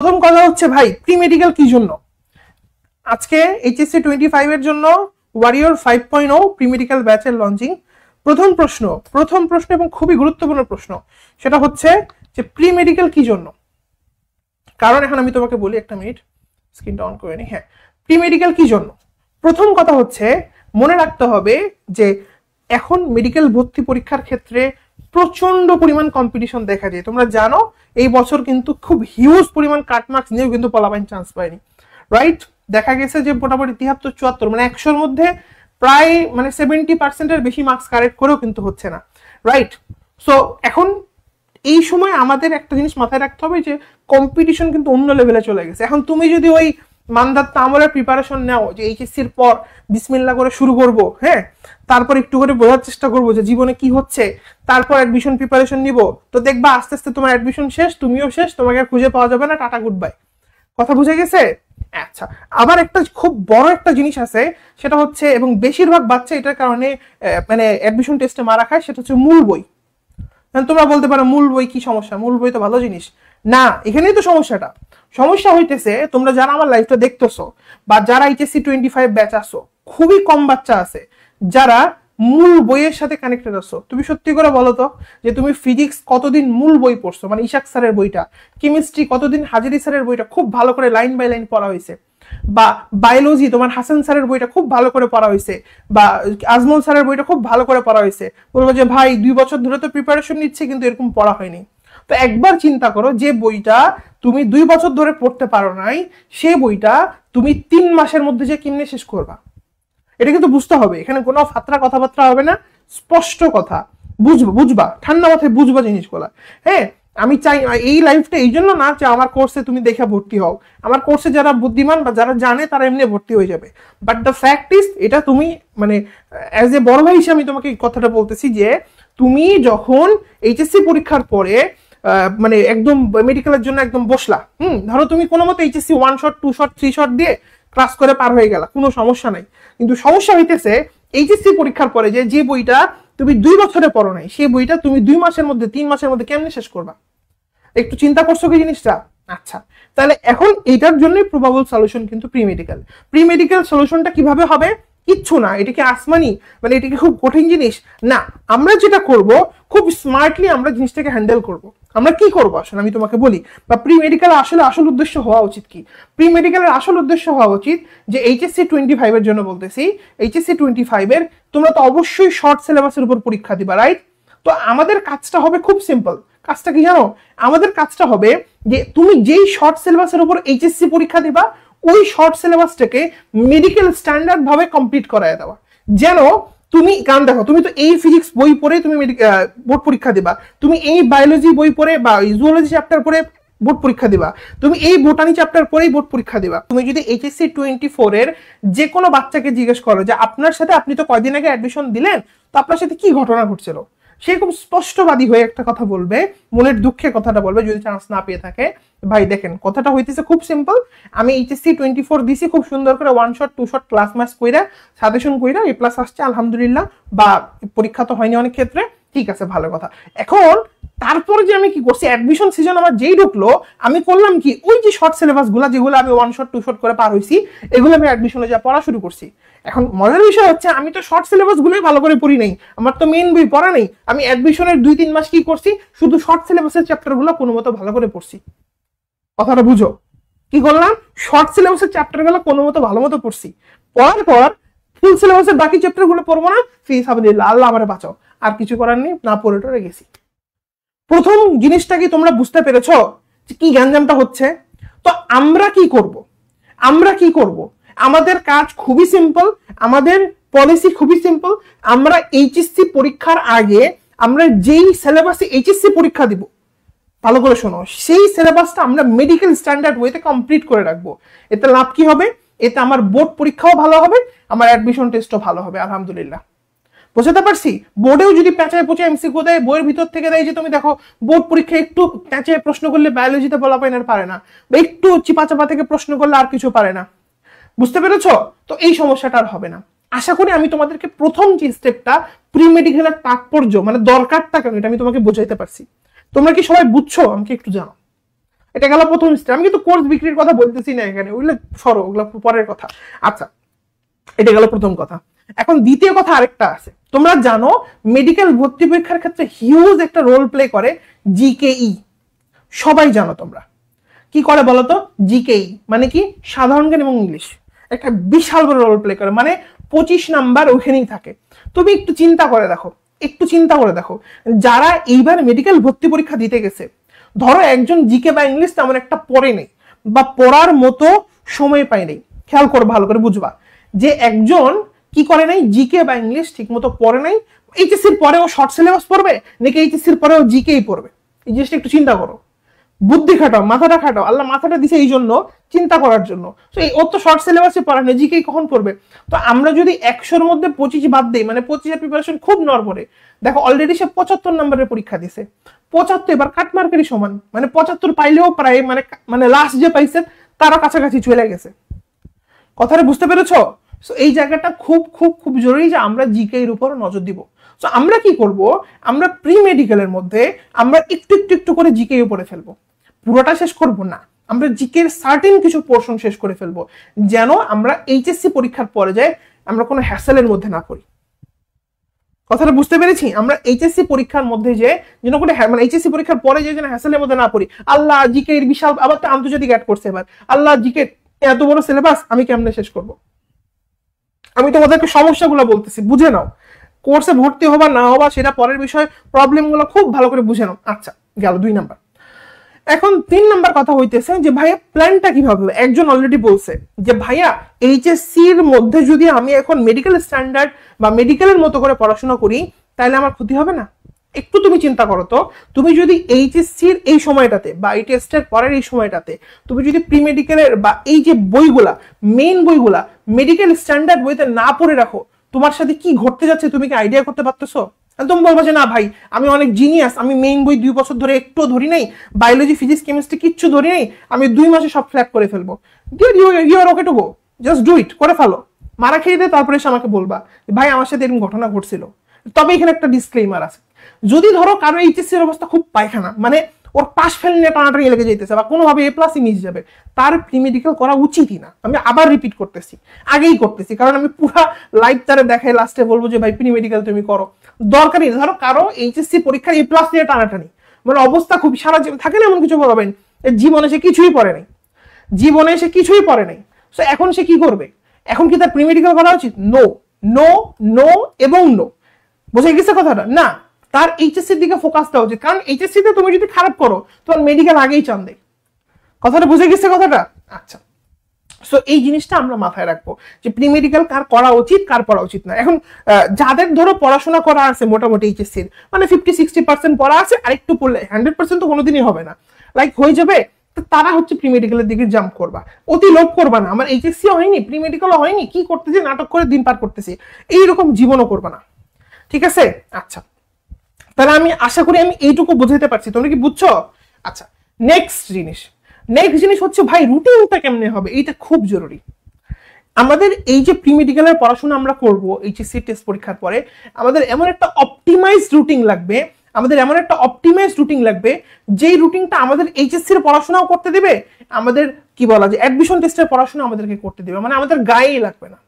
প্রথম কথা হচ্ছে ভাই প্রি মেডিকেল কি জন্য? আজকে এইচএসসি 25 এর জন্য ওয়ারিয়র 5.0 প্রি মেডিকেল ব্যাচের লঞ্চিং। প্রথম প্রশ্ন এবং খুবই গুরুত্বপূর্ণ প্রশ্ন, সেটা হচ্ছে যে প্রি মেডিকেল কি জন্য। কারণ এখন আমি তোমাকে বলি, একটা মিনিট স্ক্রিনটা অন করে নি। হ্যাঁ, প্রি মেডিকেল কি জন্য? প্রথম কথা হচ্ছে মনে রাখতে হবে যে এখন মেডিকেল ভর্তি পরীক্ষার ক্ষেত্রে প্রচন্ড পরিমাণ কম্পিটিশন দেখা যায়। তোমরা জানো এই বছর কিন্তু খুব হিউজ পরিমাণ কাটমার্কস নিয়েও কিন্তু পোলাপাইন চান্স পায়নি, রাইট? দেখা গেছে যে মোটামুটি 73-74 মানে 100-র মধ্যে প্রায় 70% বেশি মার্কস কারেক্ট করেও কিন্তু হচ্ছে না, রাইট? সো এখন এই সময় আমাদের একটা জিনিস মাথায় রাখতে হবে যে কম্পিটিশন কিন্তু অন্য লেভেলে চলে গেছে। এখন তুমি যদি ওই মানদাত্তা আমলের প্রিপারেশন নাও যে এইচএসসির পর বিসমিল্লাহ করে শুরু করব, হ্যাঁ, তারপর একটু করে বোঝার চেষ্টা করবো যে জীবনে কি হচ্ছে, তারপর অ্যাডমিশন প্রিপারেশন নিব, তো দেখবা আস্তে আস্তে তোমার অ্যাডমিশন শেষ, তুমিও শেষ, তোমাকে খুঁজে পাওয়া যাবে না, টাটা গুড বাই। কথা বুঝে গেছে? আচ্ছা, আবার একটা খুব বড় একটা জিনিস আছে, সেটা হচ্ছে এবং বেশিরভাগ বাচ্চা এটার কারণে অ্যাডমিশন টেস্টে মারা খায়, সেটা হচ্ছে মূল বই। তোমরা বলতে পারো মূল বই কি সমস্যা? মূল বই তো ভালো জিনিস না, এখানেই তো সমস্যাটা। সমস্যা হইতেছে তোমরা যারা আমার লাইফটা দেখতেছো বা যারা এইচএসসি 25 ব্যাচ আসো, খুবই কম বাচ্চা আছে যারা মূল বইয়ের সাথে কানেক্টেড আছো। তুমি সত্যি করে বলো তো যে তুমি ফিজিক্স কতদিন মূল বই পড়ছো, মানে ইশাক স্যারের বইটা, কেমিস্ট্রি কতদিন হাজিরি স্যারের বইটা খুব ভালো করে লাইন বাই লাইন পড়া হয়েছে, বা বায়োলজি তোমার হাসান স্যারের বইটা খুব ভালো করে পড়া হয়েছে, বা আজমল স্যারের বইটা খুব ভালো করে পড়া হয়েছে। বলবো যে ভাই 2 বছর ধরে তো প্রিপারেশন নিচ্ছে কিন্তু এরকম পড়া হয়নি। তো একবার চিন্তা করো, যে বইটা তুমি 2 বছর ধরে পড়তে পারো নাই, সে বইটা তুমি 3 মাসের মধ্যে যে কেমনে শেষ করবা, এটা কিন্তু বুঝতে হবে। এখানে কোনো ফাত্রা কথাবার্তা হবে না, স্পষ্ট কথা, বুঝবা ঠান্ডা মাথায় বুঝবা জিনিসগুলা। হ্যাঁ, আমি চাই এই লাইফটা এই জন্য না যে আমার কোর্সে তুমি দেখে ভর্তি হও, আমার কোর্সে যারা বুদ্ধিমান বা যারা জানে তারা এমনি ভর্তি হয়ে যাবে। বাট দ্য ফ্যাক্ট ইজ, এটা তুমি অ্যাজ এ বড় ভাই হিসেবে আমি তোমাকে এই কথাটা বলতেছি যে তুমি যখন এইচএসসি পরীক্ষার পরে একদম মেডিকেলের জন্য একদম বসলা, ধরো তুমি কোনো মতো এইচএসসি 1 শট 2 শট 3 শট দিয়ে ক্লাস করে পার হয়ে গেলা, কোনো সমস্যা নাই। কিন্তু সমস্যা হইতেছে এইচএসসি পরীক্ষার পরে যে বইটা তুমি 2 বছরে পড়ো নাই, সেই বইটা তুমি 2 মাসের মধ্যে 3 মাসের মধ্যে কেমনে শেষ করবা? একটু চিন্তা করছো কি জিনিসটা? আচ্ছা, তাহলে এখন এইটার জন্যই প্রবাবল সলিউশন কিন্তু প্রি মেডিকেল। প্রি মেডিকেল সলিউশনটা কিভাবে হবে? কিচ্ছু না, এটাকে আসমানি এটাকে খুব কঠিন জিনিস না। আমরা যেটা করব, খুব স্মার্টলি আমরা জিনিসটাকে হ্যান্ডেল করব। আমরা কি করবো আসলে আমি তোমাকে বলি, বা প্রি মেডিকেল আসলে আসল উদ্দেশ্য হওয়া উচিত কি? প্রি মেডিকেলের আসল উদ্দেশ্য হওয়া উচিত যে এইচএসসি 25 এর জন্য বলতেছি, এইচএসসি 25 এর তোমরা তো অবশ্যই শর্ট সিলেবাসের উপর পরীক্ষা দিবা, রাইট? তো আমাদের কাজটা হবে খুব সিম্পল। কাজটা কি জানো? আমাদের কাজটা হবে যে তুমি যেই শর্ট সিলেবাসের উপর এইচএসসি পরীক্ষা দিবা, ওই শর্ট সিলেবাসটাকে মেডিকেল স্ট্যান্ডার্ড ভাবে কমপ্লিট করায় দেওয়া। যেন তুমি কারণ দেখো, তুমি তো এই ফিজিক্স বই পড়ে তুমি বোর্ড পরীক্ষা দিবা, তুমি এই বায়োলজি বই পড়ে বা জুওলজি চ্যাপ্টার পড়ে বোর্ড পরীক্ষা দিবা, তুমি এই বোটানি চ্যাপ্টার পরেই বোর্ড পরীক্ষা দিবা। তুমি যদি এইচএসসি 24 এর যে কোনো বাচ্চাকে জিজ্ঞেস করো যে আপনার সাথে, আপনি তো কয়দিন আগে অ্যাডমিশন দিলেন, তো আপনার সাথে কি ঘটনা ঘটছিল, সে খুব স্পষ্টবাদী হয়ে একটা কথা বলবে, মনের দুঃখে কথাটা বলবে যদি চান্স না পেয়ে থাকে। ভাই দেখেন, কথাটা হইতেছে খুব সিম্পল, আমি এইচএসসি 24 দিছি, খুব সুন্দর করে 1 শট 2 শট ক্লাস ম্যাচ কইরা সাজেশন কইরা এ প্লাস আসছে আলহামদুলিল্লাহ, বা পরীক্ষা তো হয়নি অনেক ক্ষেত্রে, ঠিক আছে, ভালো কথা। এখন তারপরে যে আমি কি করছি, অ্যাডমিশন সিজন আমার যেই ঢুকলো, আমি করলাম কি, ওই যে শর্ট সিলেবাস গুলা যেগুলো আমি 1 শট 2 শট করে পার হইছি, এগুলো আমি অ্যাডমিশনে যা পড়া শুরু করছি। এখন মজার বিষয় হচ্ছে আমি তো শর্ট সিলেবাস গুলোই ভালো করে পড়ি নাই, আমার তো মেইন বই পড়া নেই। আমি অ্যাডমিশনের 2-3 মাস কি করছি, শুধু শর্ট সিলেবাসের চ্যাপ্টার গুলো কোনো মতো ভালো করে পড়ছি। কথাটা বুঝো, কি করলাম? শর্ট সিলেবাসের চ্যাপ্টার গুলো কোনো মতো ভালো মতো পড়ছি, পড়ার পর ফুল সিলেবাসের বাকি চ্যাপ্টার গুলো পড়বো না, ফিস আলহামদুলিল্লাহ, আল্লাহ আমারে বাঁচাও, আর কিছু করার নেই, না পড়ে টরে গেছি। প্রথম জিনিসটা কি তোমরা বুঝতে পেরেছো কি গ্যাঞ্জামটা হচ্ছে? তো আমরা কি করব? আমাদের কাজ খুবই সিম্পল, আমাদের পলিসি খুবই সিম্পল। আমরা এইচএসসি পরীক্ষার আগে আমরা যেই সিলেবাসে এইচএসসি পরীক্ষা দিব, ভালো করে শোনো, সেই সিলেবাসটা আমরা মেডিকেল স্ট্যান্ডার্ড ওয়েতে কমপ্লিট করে রাখবো। এতে লাভ কি হবে? এতে আমার বোর্ড পরীক্ষাও ভালো হবে, আমার অ্যাডমিশন টেস্টও ভালো হবে আলহামদুলিল্লাহ। বুঝতে পারছি? বোর্ডেও যদি প্যাঁচায় পোঁচে এমসিকিউ দেয়, বইয়ের ভিতর থেকে দেয় যে তুমি দেখো বোর্ড পরীক্ষায় একটু প্যাঁচায় প্রশ্ন করলে বায়োলজিতে বলা পারে না, বা একটু চিপাচাপা থেকে প্রশ্ন করলে আর কিছু পারে না। বুঝতে পেরেছো? তো এই সমস্যাটা আর হবে না। আশা করি আমি তোমাদেরকে প্রথম যে স্টেপটা, প্রি মেডিকেলের তাৎপর্য দরকারটা কেন, এটা আমি তোমাকে বোঝাইতে পারছি। তোমরা কি সবাই বুঝছো? আমাকে একটু জানো। এটা গেল প্রথম স্টেপ। আমি কিন্তু কোর্স বিক্রির কথা বলতেছি না এখানে, ওগুলো সরো, ওগুলো পরের কথা। আচ্ছা, এটা গেল প্রথম কথা। এখন দ্বিতীয় কথা আরেকটা আছে। তোমরা জানো মেডিকেল ভর্তি পরীক্ষার ক্ষেত্রে হিউজ একটা রোল প্লে করে জিকেই। সবাই জানো তোমরা কি করে বলতো? জিকেই মানে কি? সাধারণ জ্ঞান এবং ইংলিশ একটা বিশাল বড় রোল প্লে করে, মানে 25 নাম্বার ওখানেই থাকে। তুমি একটু চিন্তা করে দেখো, যারা এইবার মেডিকেল ভর্তি পরীক্ষা দিতে গেছে, ধরো একজন জিকে বা ইংলিশ তেমন একটা পড়ে নেই বা পড়ার মতো সময় পায় নেই, খেয়াল করো ভালো করে বুঝবা যে একজন কি করে নাই, জিকে বা ইংলিশ ঠিক মতো পড়ে নাই, এইচএসসির পরেও শর্ট সিলেবাস পড়বে নাকি এইচএসসির পরেও জিকেই পড়বে? এই জিনিসটা একটু চিন্তা করো, বুদ্ধি খাটাও, মাথাটা খাটাও। আল্লাহ মাথাটা দিছে এই জন্য, চিন্তা করার জন্য। তো ও তো শর্ট সিলেবাসে পড়া না, জিকেই কখন পড়বে? তো আমরা যদি 100-র মধ্যে 25 বাদ দেই, মানে 25-এর প্রিপারেশন খুব নড়বড়ে। দেখো অলরেডি সে 75 নম্বরের পরীক্ষা দিছে, 75 এবার কাটমার্কেরই সমান, মানে 75 পাইলেও প্রায় মানে লাস্ট যে পাইছে তারও কাছাকাছি চলে গেছে। কথাটা বুঝতে পেরেছো? সো এই জায়গাটা খুব খুব খুব জরুরি যে আমরা জিকে এর উপর নজর দিব। সো আমরা কি করব, আমরা প্রি মেডিকেলের মধ্যে আমরা একটু একটু একটু করে জিকে উপরে ফেলবো, পুরোটা শেষ করব না, আমরা জিকে এর সার্টেন কিছু পোর্শন শেষ করে ফেলবো, যেন আমরা এইচএসসি পরীক্ষার পরে যাই আমরা কোনো হ্যাসেলের মধ্যে না পড়ি। কথাটা বুঝতে পেরেছি? আমরা এইচএসসি পরীক্ষার মধ্যে যে যেন কোনো মানে এইচএসসি পরীক্ষার পরে যে যেন হ্যাসেলের মধ্যে না পড়ি। আল্লাহ জিকে এর বিশাল, আবার তো আন্তর্জাতিক অ্যাড করছে এবার, আল্লাহ জিকে এত বড় সিলেবাস আমি কেমনে শেষ করব? আমি তোমাদেরকে সমস্যাগুলো বলতেছি, বুঝে নাও। কোর্সে ভর্তি হবা না হবা সেটা পরের বিষয়, প্রবলেমগুলো খুব ভালো করে বুঝে নাও। আচ্ছা, গেল 2 নাম্বার। এখন 3 নাম্বার কথা হইতেছে যে ভাইয়া প্ল্যানটা কিভাবে হবে। একজন অলরেডি বলছে যে ভাইয়া এইচএসসির মধ্যে যদি আমি এখন মেডিকেল স্ট্যান্ডার্ড বা মেডিকেলের মতো করে পড়াশোনা করি তাহলে আমার ক্ষতি হবে না? একটু তুমি চিন্তা করো তো, তুমি যদি এইচএসসির এই সময়টাতে বা এই টেস্টের পরের এই সময়টাতে তুমি যদি প্রি মেডিকেলের বা এই যে বইগুলা, মেইন বইগুলা মেডিকেল স্ট্যান্ডার্ড বইতে না পড়ে রাখো, তোমার সাথে কি ঘটতে যাচ্ছে তুমি কি আইডিয়া করতে পারতেছো? তুমি বলবো যে না ভাই আমি অনেক জিনিয়াস, আমি মেইন বই 2 বছর ধরে একটু ধরি নাই, বায়োলজি ফিজিক্স কেমিস্ট্রি কিচ্ছু ধরি নাই, আমি 2 মাসে সব ফ্ল্যাট করে ফেলবো। You are okay to go, just do it, করে ফেলো, মারা খেয়ে দিয়ে তারপরে এসে আমাকে বলবা ভাই আমার সাথে এরকম ঘটনা ঘটছিল। তবে এখানে একটা ডিসক্লেইমার আছে, যদি ধরো কারো এইচএসসির অবস্থা খুব পায়খানা, মানে ওর পাস ফেল নিয়ে টানাটানি লেগে যাইতেছে বা কোনোভাবে এ প্লাসই মিস যাবে, তার প্রি মেডিকেল করা উচিতই না। আমি আবার রিপিট করতেছি, আগেই করতেছি, কারণ আমি পুরো লাইভ তারে দেখাই লাস্টে বলবো যে ভাই প্রি মেডিকেল তুমি করো। দরকারই ধরো কারো এইচএসসি পরীক্ষার এ প্লাস নিয়ে টানাটানি, মানে অবস্থা খুব সারা জীবন থাকে না এমন কিছু বলবেন, জীবনে সে কিছুই পড়ে নাই, জীবনে সে কিছুই পড়ে নাই, সো এখন সে কি করবে? এখন কি তার প্রি মেডিকেল করা উচিত? নো, নো, নো এবং নো। বুঝে গেছে কথাটা? না, তার এইচএসসির দিকে ফোকাস দেওয়া উচিত, কারণ এইচএসসি তে তুমি যদি খারাপ করো তোমার মেডিকেল আগেই চান দেয়। কথাটা বুঝে গেছে কথাটা? আচ্ছা, সো এই জিনিসটা আমরা মাথায় রাখবো যে প্রি মেডিকেল কার করা উচিত কার পড়া উচিত না। এখন যাদের ধরো পড়াশোনা করা আছে মোটামুটি এইচএসসির, মানে 50-60% পড়া আছে, আর একটু পড়লে 100% তো কোনোদিনই হবে না, লাইক হয়ে যাবে, তারা হচ্ছে প্রি মেডিকেলের দিকে জাম্প করবা, অতি লোভ করবা না। আমার এইচএসসি হয়নি, প্রি মেডিকেলও হয়নি, কি করতেছি, নাটক করে দিন পার করতেছি, এইরকম জীবনও করবা না, ঠিক আছে? আচ্ছা, তাহলে আমি আশা করি আমি এইটুকু বুঝাইতে পারছি, তোমরা কি বুঝছো? আচ্ছা, নেক্সট জিনিস হচ্ছে ভাই রুটিনটা কেমনে হবে, এইটা খুব জরুরি। আমাদের এই যে প্রি মেডিকেলের পড়াশোনা আমরা করব এইচএসসি টেস্ট পরীক্ষার পরে, আমাদের এমন একটা অপটিমাইজড রুটিন লাগবে, যেই রুটিনটা আমাদের এইচএসসি এর পড়াশোনাও করতে দিবে, আমাদের কি বলা যায় অ্যাডমিশন টেস্টের পড়াশোনা আমাদেরকে করতে দিবে, মানে আমাদের গায়েই লাগবে না।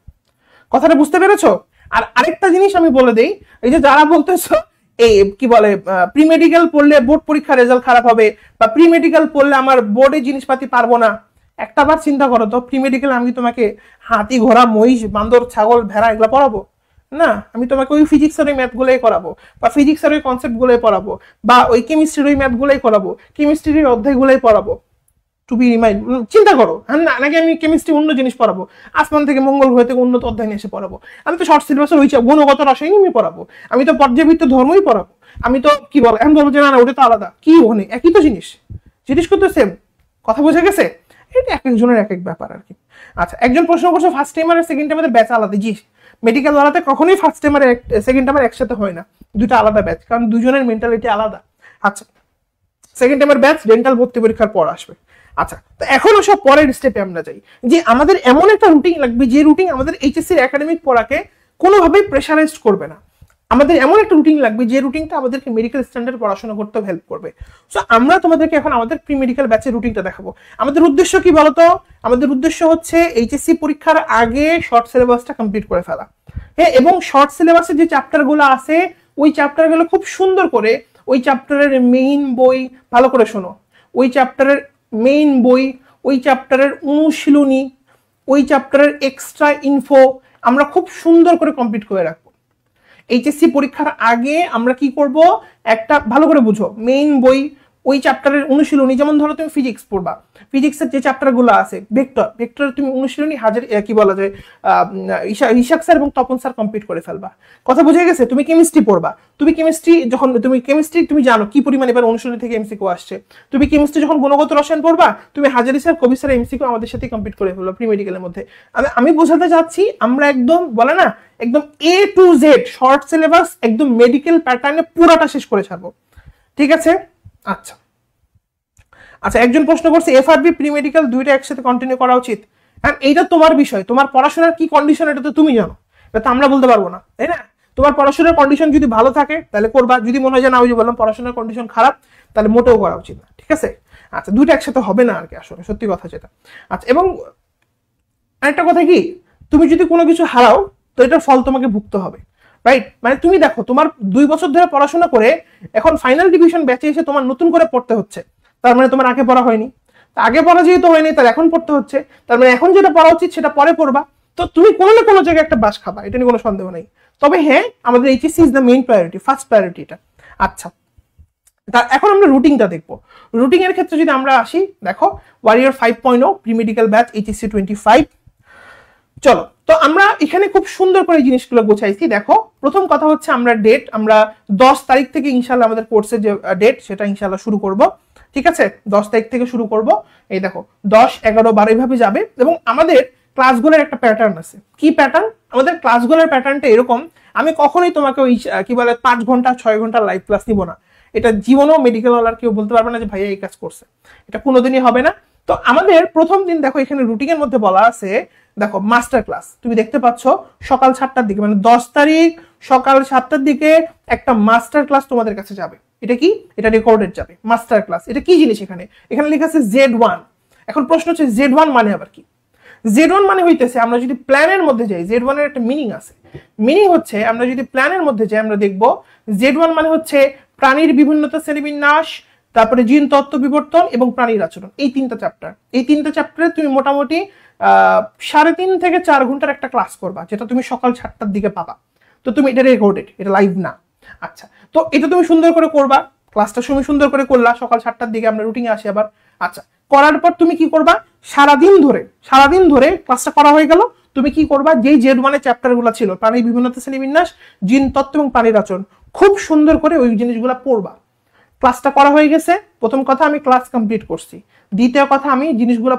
কথাটা বুঝতে পেরেছো? আর আরেকটা জিনিস আমি বলে দেই, এই যে যারা বলতেছো এই কি বলে প্রি মেডিকেল পড়লে বোর্ড পরীক্ষার রেজাল্ট খারাপ হবে বা প্রি মেডিকেল পড়লে আমার বোর্ডে জিনিসপাতি পারবো না, একটা বার চিন্তা করো তো, প্রি মেডিকেল আমি তোমাকে হাতি ঘোড়া মহিষ বান্দর ছাগল ভেড়া এগুলো পড়াবো না, আমি তোমাকে ওই ফিজিক্সের ওই ম্যাথ গুলোই করাবো বা ফিজিক্সের ওই কনসেপ্ট গুলোই পড়াবো বা ওই কেমিস্ট্রির ওই ম্যাথ গুলোই করাবো, কেমিস্ট্রির অধ্যায় গুলোই পড়াবো। টু বি রিমাইন্ড, চিন্তা করো, নাকি আমি কেমিস্ট্রি অন্য জিনিস পড়াবো, আসমান থেকে মঙ্গল গ্রহ থেকে উন্নত অধ্যায় নিয়ে এসে পড়াবো? আমি তো শর্ট সিলেবাসের ওই গুণগত রসায়ন আমি পড়াবো, আমি তো পর্যাবৃত্ত ধর্মই পড়াবো, আমি তো কি বল এখন বলবো যে না ওটা তো আলাদা, কি ওখানে একই তো জিনিস কিন্তু সেম। কথা বোঝা গেছে? এটা এক একজনের এক এক ব্যাপার আর কি। আচ্ছা, একজন প্রশ্ন করছে ফার্স্ট টাইম আর সেকেন্ড টাইমের ব্যাচ আলাদা। জি, মেডিকেল ওয়ালাতে কখনোই ফার্স্ট টাইম আর সেকেন্ড টাইম একসাথে হয় না, দুটো আলাদা ব্যাচ, কারণ দুজনের মেন্টালিটি আলাদা। আচ্ছা, সেকেন্ড টাইমের ব্যাচ ডেন্টাল ভর্তি পরীক্ষার পর আসবে। আচ্ছা, তো এখন সব পরের স্টেপে আমরা যাই, যে আমাদের এমন একটা রুটিন লাগবে যে রুটিন আমাদের এইচএসসির একাডেমিক পড়াকে কোনোভাবেই প্রেশারাইজড করবে না। আমাদের এমন একটা রুটিন লাগবে যে রুটিনটা আমাদেরকে মেডিকেল স্ট্যান্ডার্ড পড়াশোনা করতে হেল্প করবে। সো আমরা তোমাদেরকে এখন আমাদের প্রি মেডিকেল ব্যাচের রুটিনটা দেখাবো। আমাদের উদ্দেশ্য কি বলতো? আমাদের উদ্দেশ্য হচ্ছে এইচএসসি পরীক্ষার আগে শর্ট সিলেবাসটা কমপ্লিট করে ফেলা, হ্যাঁ, এবং শর্ট সিলেবাসের যে চ্যাপ্টারগুলো আছে ওই চ্যাপ্টারগুলো খুব সুন্দর করে ওই চ্যাপ্টারের মেইন বই, ভালো করে শোনো, ওই চ্যাপ্টারের মেইন বই, ওই চ্যাপ্টারের অনুশীলনী, ওই চ্যাপ্টারের এক্সট্রা ইনফো আমরা খুব সুন্দর করে কমপ্লিট করে রাখবো। এইচএসসি পরীক্ষার আগে আমরা কি করব, একটা ভালো করে বুঝো মেইন বই, ওই চ্যাপ্টারের অনুশীলনী, যেমন ধরো তুমি ফিজিক্স পড়বা, ফিজিক্সের যে চ্যাপ্টারগুলো আছে ভেক্টরের তুমি অনুশীলনী হাজার কি বলা যায় ইশাক স্যার এবং তপন স্যার কমপ্লিট করে ফেলবা। কথা বুঝে গেছে? তুমি কেমিস্ট্রি পড়বা, তুমি কেমিস্ট্রি যখন তুমি জানো কি পরিমাণ এবার অনুশীলনী থেকে এমসিকিউ আসছে। তুমি কেমিস্ট্রি যখন গুণগত রসায়ন পড়বা, তুমি হাজারি স্যার কবি স্যার এমসিকিউ আমাদের সাথে কমপ্লিট করে ফেলবা প্রি মেডিকেলের মধ্যে। আমি বোঝাতে চাচ্ছি আমরা একদম বলে না একদম A to Z short syllabus একদম মেডিকেল প্যাটার্নে পুরোটা শেষ করে ছাড়বো, ঠিক আছে? আচ্ছা আচ্ছা, একজন প্রশ্ন করছে এফআরবি প্রি মেডিকেল দুইটা একসাথে কন্টিনিউ করা উচিত। হ্যাঁ, এইটা তোমার বিষয়, তোমার পড়াশোনার কি কন্ডিশন এটা তো তুমি জানো, এটা তো আমরা বলতে পারবো না, তাই না? তোমার পড়াশোনার কন্ডিশন যদি ভালো থাকে তাহলে করবা, যদি মনে হয় যে না ওই যে বললাম পড়াশোনার কন্ডিশন খারাপ তাহলে মোটেও করা উচিত না, ঠিক আছে? আচ্ছা, দুইটা একসাথে হবে না আর কি, আসলে সত্যি কথা যেটা। আচ্ছা, এবং আরেকটা কথা কি, তুমি যদি কোনো কিছু হারাও তো এটার ফল তোমাকে ভুগতে হবে, রাইট? মানে তুমি দেখো তোমার 2 বছর ধরে পড়াশোনা করে এখন ফাইনাল ডিভিশন ব্যাচে এসে তোমার নতুন করে পড়তে হচ্ছে, তার মানে তোমার আগে পড়া হয়নি। আগে পড়া যেহেতু হয়নি তার এখন পড়তে হচ্ছে, তার মানে এখন যেটা পড়া উচিত সেটা পরে পড়বা। তো তুমি কোনো না কোনো জায়গায় একটা বাস খাবা, এটা নিয়ে কোনো সন্দেহ নেই। তবে হ্যাঁ, আমাদের HSC is the main priority, first priority এটা। আচ্ছা, এখন আমরা রুটিনটা দেখবো। রুটিন এর ক্ষেত্রে যদি আমরা আসি, দেখো warrior 5.0 pre medical batch HSC 25। চলো, তো আমরা এখানে খুব সুন্দর করে জিনিসগুলো গোছাইছি। দেখো, প্রথম কথা হচ্ছে আমরা ডেট, আমরা 10 তারিখ থেকে ইনশাল্লাহ আমাদের কোর্সের যে ডেট সেটা ইনশাল্লাহ শুরু করব, ঠিক আছে? 10 তারিখ থেকে শুরু করব। এই দেখো 10, 11, 12 এইভাবে যাবে। এবং আমাদের ক্লাসগুলোর একটা প্যাটার্ন আছে। কি প্যাটার্ন? আমাদের ক্লাসগুলোর প্যাটার্নটা এরকম, আমি কখনোই তোমাকে ওই কি বলে 5 ঘন্টা 6 ঘন্টা লাইভ ক্লাস নিব না। এটা জীবনেও মেডিকেল ওয়ালার কেউ বলতে পারবে না যে ভাইয়া এই কাজ করছে, এটা কোনোদিনই হবে না। তো আমাদের প্রথম দিন দেখো এখানে রুটিনের মধ্যে বলা আছে, দেখো মাস্টার ক্লাস তুমি দেখতে পাচ্ছ সকাল 7টার দিকে, মানে 10 তারিখ সকাল 7টার দিকে একটা মাস্টার ক্লাস তোমাদের কাছে যাবে। এটা কি? এটা রেকর্ডেড যাবে মাস্টার ক্লাস। এটা কি জিনিস? এখানে লেখা আছে Z1। এখন প্রশ্ন হচ্ছে Z1 মানে আবার কি? Z1 মানে হইতেছে, আমরা যদি প্ল্যানের মধ্যে যাই, Z1 এর একটা মিনিং আছে। মিনিং হচ্ছে আমরা যদি প্ল্যানের মধ্যে যাই আমরা দেখব Z1 মানে হচ্ছে প্রাণীর বিভিন্নতা শ্রেণীবিন্যাস, তারপরে জিন তত্ত্ব বিবর্তন এবং প্রাণীর আচরণ। এই 3টা চ্যাপ্টার, এই 3টা চ্যাপ্টারে তুমি মোটামুটি 3.5 থেকে 4 ঘন্টার একটা ক্লাস করবা, যেটা তুমি সকাল 7টার দিকে পাবা। তো তুমি এটা রেকর্ডেড, এটা লাইভ না। আচ্ছা, তো এটা তুমি সুন্দর করে করবা, ক্লাসটা তুমি সুন্দর করে করলা সকাল 7টার দিকে। আমরা রুটিনে আসি আবার। আচ্ছা, করার পর তুমি কি করবা? সারাদিন ধরে ক্লাসটা করা হয়ে গেল, তুমি কি করবা? যেই Z1 এর চ্যাপ্টারগুলো ছিল, প্রাণীর বিভিন্নতা শ্রেণীবিন্যাস, জিন তত্ত্ব এবং প্রাণীর আচরণ, খুব সুন্দর করে ওই জিনিসগুলো পড়বা। ক্লাসটা করা হয়ে গেছে। প্রথম কথা, আমি ক্লাস কমপ্লিট করছি। দ্বিতীয় কথা, আমি জিনিসগুলো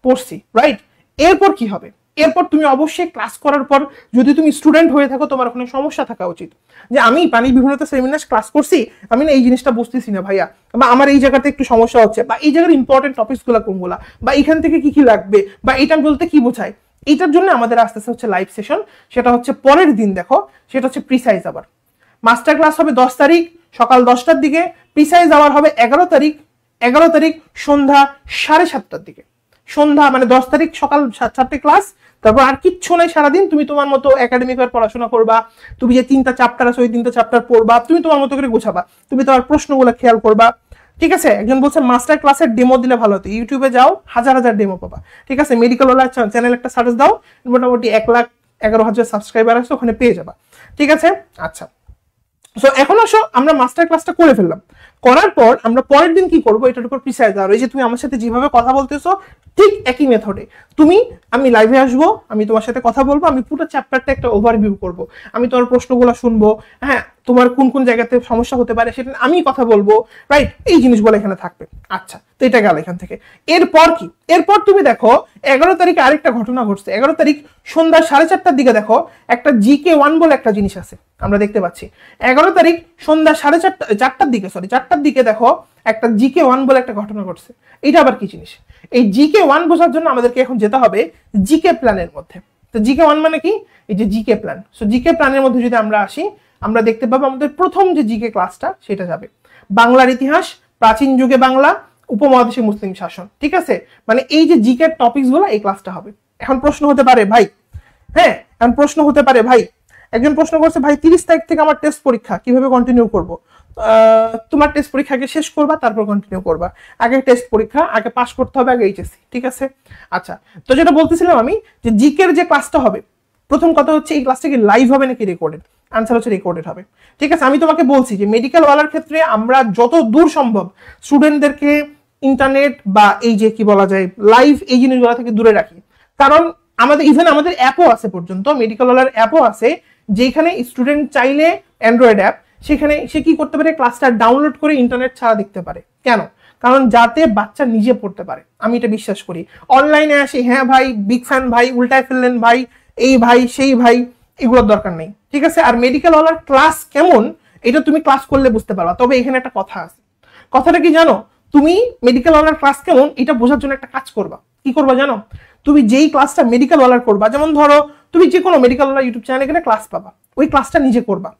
পড়ছি, রাইট? এরপর কি হবে? এরপর তুমি অবশ্যই ক্লাস করার পর যদি তুমি স্টুডেন্ট হয়ে থাকো, তোমার ওখানে সমস্যা থাকা উচিত যে আমি প্রাণীর বিভিন্নতা শ্রেণীবিন্যাস ক্লাস করছি, আমি না এই জিনিসটা বুঝতেছি না ভাইয়া, বা আমার এই জায়গাতে একটু সমস্যা হচ্ছে, বা এই জায়গার ইম্পর্টেন্ট টপিকসগুলো কোনগুলা, বা এখান থেকে কি কি লাগবে, বা এটা বলতে কি বোঝায়। এইটার জন্য আমাদের আস্তে আস্তে হচ্ছে লাইভ সেশন, সেটা হচ্ছে পরের দিন। দেখো, সেটা হচ্ছে প্রিসাইজ আবার। মাস্টার ক্লাস হবে 10 তারিখ সকাল 10টার দিকে, প্রিসাইজ আওয়ার হবে 11 তারিখ সন্ধ্যা 7:30টার দিকে। সন্ধ্যা মানে 10 তারিখ সকাল 7টায় ক্লাস, তারপর আর কিচ্ছু নাই সারাদিন। তুমি তোমার মতো একাডেমিক ভাবে পড়াশোনা করবা, তুমি যে 3টা চ্যাপ্টার আছে ওই 3টা চ্যাপ্টার পড়বা, তুমি তোমার মতো করে গোছাবা, তুমি তোমার প্রশ্নগুলো খেয়াল করবা, ঠিক আছে? একজন বলছে মাস্টার ক্লাসের ডেমো দিলে ভালো হতো। ইউটিউবে যাও, হাজার ডেমো পাবা, ঠিক আছে? মেডিকেল ওয়ালা চ্যানেল একটা সার্চ দাও, মোটামুটি 1,11,000 সাবস্ক্রাইবার আছে, ওখানে পেয়ে যাবা, ঠিক আছে? আচ্ছা, সো এখন আসো আমরা মাস্টার ক্লাসটা করে ফেললাম। করার পর আমরা পরের দিন কি করবো এটার উপর প্রিসাইজ। আর এই যে তুমি আমার সাথে যেভাবে কথা বলতেছো ঠিক একই মেথডে আমি লাইভে আসবো, আমি তোমার সাথে কথা বলবো, আমি পুরো চ্যাপ্টারটা একটা ওভারভিউ করব, আমি তোমার প্রশ্নগুলো শুনবো, হ্যাঁ, তোমার কোন কোন জায়গাতে সমস্যা হতে পারে সেটা আমি কথা বলবো, রাইট? এই জিনিসগুলো এখানে থাকবে। আচ্ছা, তো এটা গেল এখান থেকে। এরপর কি? এরপর তুমি দেখো 11 তারিখে আরেকটা ঘটনা ঘটছে। 11 তারিখ সন্ধ্যা 4:30টার দিকে দেখো একটা GK1 বলে একটা জিনিস আছে, আমরা দেখতে পাচ্ছি। 11 তারিখ সন্ধ্যা 4টার দিকে দেখো একটা GK1 বলে একটা ঘটনা ঘটছে। এটা আবার কি জিনিস? এই GK1 বোঝার জন্য আমাদেরকে এখন যেতে হবে জিকে প্ল্যানের মধ্যে। তো জিকে 1 মানে কি, এই যে জিকে প্ল্যান। সো জিকে প্ল্যানের মধ্যে যদি আমরা আসি, আমরা দেখতে পাবো আমাদের প্রথম যে জিকে ক্লাসটা সেটা যাবে বাংলার ইতিহাস, প্রাচীন যুগে বাংলা, উপমহাদেশে মুসলিম শাসন। ঠিক আছে, মানে এই যে জিকে টপিকস গুলো এই ক্লাসটা হবে। এখন প্রশ্ন হতে পারে ভাই, হ্যাঁ এখন প্রশ্ন হতে পারে ভাই, একজন প্রশ্ন করছে ভাই 30 তারিখ থেকে আমার টেস্ট পরীক্ষা, কিভাবে কন্টিনিউ করব? তোমার টেস্ট পরীক্ষাকে শেষ করবা, তারপর কন্টিনিউ করবা। আগে টেস্ট পরীক্ষা, আগে পাস করতে হবে, আগে এইচএসসি। ঠিক আছে, আচ্ছা তো যেটা বলতেছিলাম আমি, যে জিকের যে ক্লাসটা হবে, প্রথম কথা হচ্ছে এই ক্লাসটা কি লাইভ হবে নাকি রেকর্ডেড? আনসার হচ্ছে রেকর্ডেড হবে। ঠিক আছে, আমি তোমাকে বলছি যে মেডিকেল ওয়ালার ক্ষেত্রে আমরা যত দূর সম্ভব স্টুডেন্টদেরকে ইন্টারনেট বা এই যে কি বলা যায় লাইভ এই জিনিসগুলো থেকে দূরে রাখি। কারণ আমাদের ইভেন আমাদের অ্যাপও আছে, পর্যন্ত মেডিকেল ওয়ালার অ্যাপও আছে, যেখানে স্টুডেন্ট চাইলে অ্যান্ড্রয়েড অ্যাপ, সেখানে সে কি করতে পারে, ক্লাসটা ডাউনলোড করে ইন্টারনেট ছাড়া দেখতে পারে। কেন? কারণ যাতে বাচ্চা নিজে পড়তে পারে, আমি এটা বিশ্বাস করি। অনলাইনে আসি, হ্যাঁ ভাই বিগ ফ্যান ভাই, উল্টায় ফেললেন ভাই, এই ভাই সেই ভাই, এগুলোর দরকার নেই। ঠিক আছে, আর মেডিকেল ওয়ালার ক্লাস কেমন এটা তুমি ক্লাস করলে বুঝতে পারবা। তবে এখানে একটা কথা আছে, কথাটা কি জানো? তুমি মেডিকেল ওয়ালার ক্লাস কেমন এটা বোঝার জন্য একটা কাজ করবা। কি করবা জানো? তুমি যেই ক্লাসটা মেডিকেল ওয়ালার করবা, যেমন ধরো তুমি যে কোনো মেডিকেল ওয়ালার ইউটিউব চ্যানেলে গেলে ক্লাস পাবা, ওই ক্লাসটা নিজে করবা।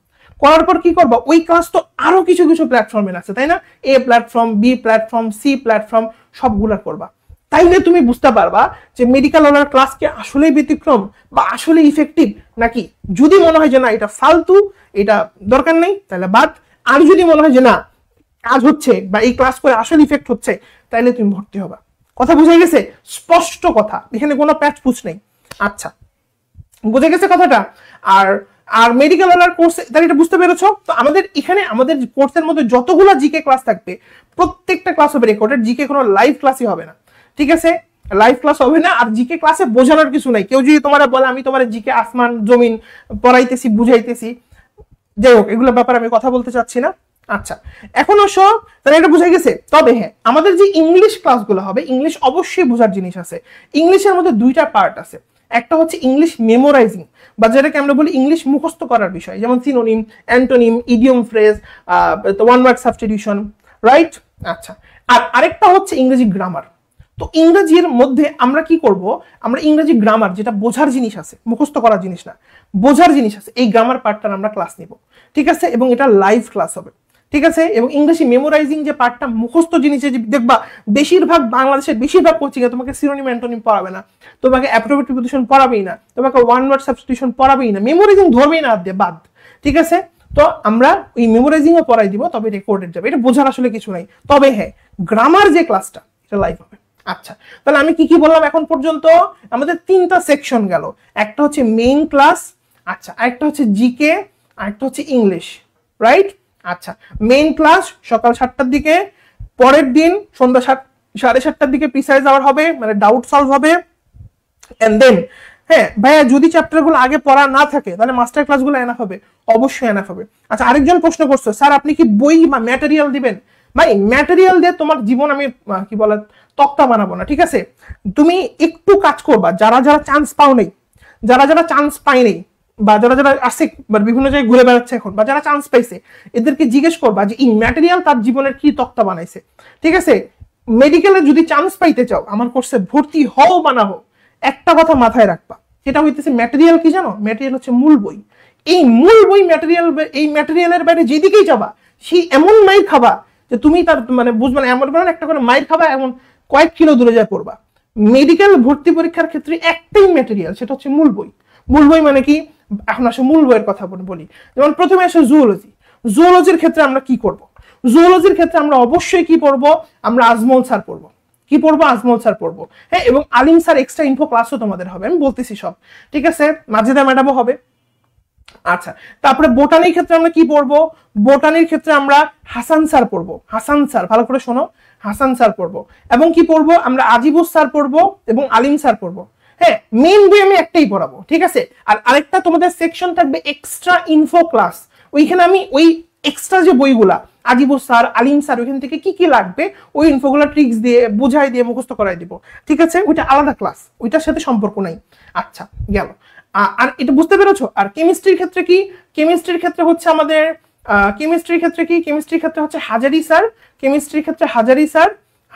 করার পর কি করবা, ওই ক্লাস তো আরো কিছু কিছু প্ল্যাটফর্মে আছে, তাই না? A platform, B platform, C platform, সবগুলা করবা। তাইলে তুমি বুঝতে পারবা যে মেডিকেল ওয়ালার ক্লাস কি আসলে ব্যতিক্রম বা আসলে ইফেক্টিভ নাকি। যদি মনে হয় যে না এটা ফালতু, এটা দরকার নেই, তাহলে বাদ। আর যদি মনে হয় যে না কাজ হচ্ছে বা এই ক্লাস করে আসলে ইফেক্ট হচ্ছে, তাইলে তুমি ভর্তি হবা। কথা বুঝে গেছে? স্পষ্ট কথা, এখানে কোনো প্যাচ পুছ নেই। আচ্ছা, বুঝে গেছে কথাটা? আর আর মেডিকেল ওয়ালার কোর্সে তাহলে এটা বুঝতে পেরেছো? তো আমাদের এখানে আমাদের কোর্সের মধ্যে যতগুলো জিকে ক্লাস থাকবে, প্রত্যেকটা ক্লাস হবে রেকর্ডেড। জিকে কোনো লাইভ ক্লাসই হবে না। ঠিক আছে, লাইভ ক্লাস হবে না। আর জিকে ক্লাসে বোঝানোর কিছু নাই। কেউ যদি তোমার বলে আমি তোমার জিকে আসমান জমিন পড়াইতেছি বুঝাইতেছি, যাই হোক এগুলোর ব্যাপারে আমি কথা বলতে চাচ্ছি না। আচ্ছা, এখন অবশ্য তাহলে এটা বুঝে গেছে। তবে হ্যাঁ, আমাদের যে ইংলিশ ক্লাসগুলো হবে, ইংলিশ অবশ্যই বোঝার জিনিস আছে। ইংলিশের মধ্যে দুইটা পার্ট আছে। একটা হচ্ছে ইংলিশ মেমোরাইজিং, বা যেটাকে আমরা বলি ইংলিশ মুখস্থ করার বিষয়, যেমন synonym, antonym, idiom phrase, one word substitution, right? আচ্ছা, আর আরেকটা হচ্ছে ইংরেজি গ্রামার। তো ইংরেজির মধ্যে আমরা কি করব, আমরা ইংরেজি গ্রামার, যেটা বোঝার জিনিস আছে, মুখস্থ করার জিনিস না, বোঝার জিনিস আছে, এই গ্রামার পার্টটার আমরা ক্লাস নিব। ঠিক আছে, এবং এটা লাইভ ক্লাস হবে। ঠিক আছে, এবং ইংরেজি মেমোরাইজিং যে পার্টটা, মুখস্থ জিনিসে দেখবা বেশিরভাগ বাংলাদেশের বেশিরভাগ কোচিংয়ে তোমাকে সিনোনিম অ্যান্টোনিম পড়াবে না, তোমাকে অ্যাপ্রোপ্রিয়েট প্রিপোজিশন পড়াবেই না, তোমাকে ওয়ান ওয়ার্ড সাবস্টিটিউশন পড়াবেই না, মেমোরাইজিং ধরবেই না দিয়ে বাদ। ঠিক আছে, তো আমরা ওই মেমোরাইজিংও পড়াই দিব, তবে রেকর্ডেড যাবে। এটা বোঝার আসলে কিছু নাই। তবে হ্যাঁ, গ্রামার যে ক্লাসটা এটা লাইভ হবে। আচ্ছা, তাহলে আমি কি কি বললাম এখন পর্যন্ত? আমাদের 3টা সেকশন গেল। একটা হচ্ছে মেইন ক্লাস, আচ্ছা, আরেকটা হচ্ছে জিকে, আরেকটা হচ্ছে ইংলিশ, রাইট? আচ্ছা, মেইন ক্লাস সকাল 7টার দিকে, পরের দিন সন্ধ্যা 7:30টার দিকে প্রিসাইজ আওয়ার হবে, মানে ডাউট সলভ হবে। এন্ড দেন হ্যাঁ ভাইয়া, যদি চ্যাপ্টারগুলো আগে পড়া না থাকে তাহলে মাস্টার ক্লাসগুলো এনাফ হবে। অবশ্যই এনাফ হবে। আচ্ছা, আরেকজন প্রশ্ন করছে, স্যার আপনি কি বই বা ম্যাটেরিয়াল দিবেন? ভাই, ম্যাটেরিয়াল দিয়ে তোমার জীবন আমি কি বলে তক্তা বানাবো না। ঠিক আছে, তুমি একটু কাজ করবা, যারা যারা চান্স পাও নেই, যারা যারা চান্স পায় নেই, বা যারা যারা আসছে বিভিন্ন জায়গায় ঘুরে বেড়াচ্ছে এখন, বা যারা চান্স পাইছে, এদেরকে জিজ্ঞেস করবা যে এই ম্যাটেরিয়াল তার জীবনের কি তক্তা বানাইছে। ঠিক আছে, মেডিকেলে যদি চান্স পাইতে চাও, আমার কোর্সে ভর্তি হও বা না হও, একটা কথা মাথায় রাখবা, সেটা হইতেছে ম্যাটেরিয়াল কি জানো? ম্যাটেরিয়াল হচ্ছে মূল বই। এই মূল বই ম্যাটেরিয়াল, এই ম্যাটেরিয়ালের বাইরে যেদিকেই যাবা সেই এমন মাইর খাবা যে তুমি তার মানে বুঝবে না, এমন করে একটা করে মাইর খাবা, এমন কয়েক কিলো দূরে যায় পড়বা। মেডিকেল ভর্তি পরীক্ষার ক্ষেত্রে একটাই ম্যাটেরিয়াল, সেটা হচ্ছে মূল বই। মূল বই মানে কি? এখন আসলে মূল বইয়ের কথা বলি। যেমন প্রথমে আসে জুওলজি। জুওলজির ক্ষেত্রে আমরা কি করব? জুওলজির ক্ষেত্রে আমরা অবশ্যই কি পড়বো? আমরা আজমল স্যার পড়বো। কি পড়বো? আজমল স্যার পড়বো। হ্যাঁ, এবং আলিম স্যার এক্সট্রা ইনফো ক্লাসও তোমাদের হবে, আমি বলতেছি সব। ঠিক আছে, মাজেদা ম্যাডামও হবে। আচ্ছা, তারপরে বোটানির ক্ষেত্রে আমরা কি পড়বো? বোটানির ক্ষেত্রে আমরা হাসান স্যার পড়বো। হাসান স্যার, ভালো করে শোনো, হাসান স্যার পড়বো। এবং কি পড়বো? আমরা আজিবুস স্যার পড়বো এবং আলিম স্যার পড়বো। হ্যাঁ, মেইন বই আমি একটাই পড়াবো। ঠিক আছে, আর আরেকটা তোমাদের সেকশন থাকবে এক্সট্রা ইনফো ক্লাস। ওইখানে আমি ওই এক্সট্রা যে বইগুলা আজিবুস স্যার, আলিম স্যার, ওইখান থেকে কি কি লাগবে ওই ইনফোগুলো ট্রিক্স দিয়ে বুঝাই দিয়ে মুখস্থ করাই দিব। ঠিক আছে, ওইটা আলাদা ক্লাস, ওইটার সাথে সম্পর্ক নাই। আচ্ছা, গেল। আর এটা বুঝতে পেরেছো? আর কেমিস্ট্রির ক্ষেত্রে কি? কেমিস্ট্রির ক্ষেত্রে হচ্ছে আমাদের কেমিস্ট্রির ক্ষেত্রে হচ্ছে হাজারি স্যার। কেমিস্ট্রির ক্ষেত্রে হাজারি স্যার,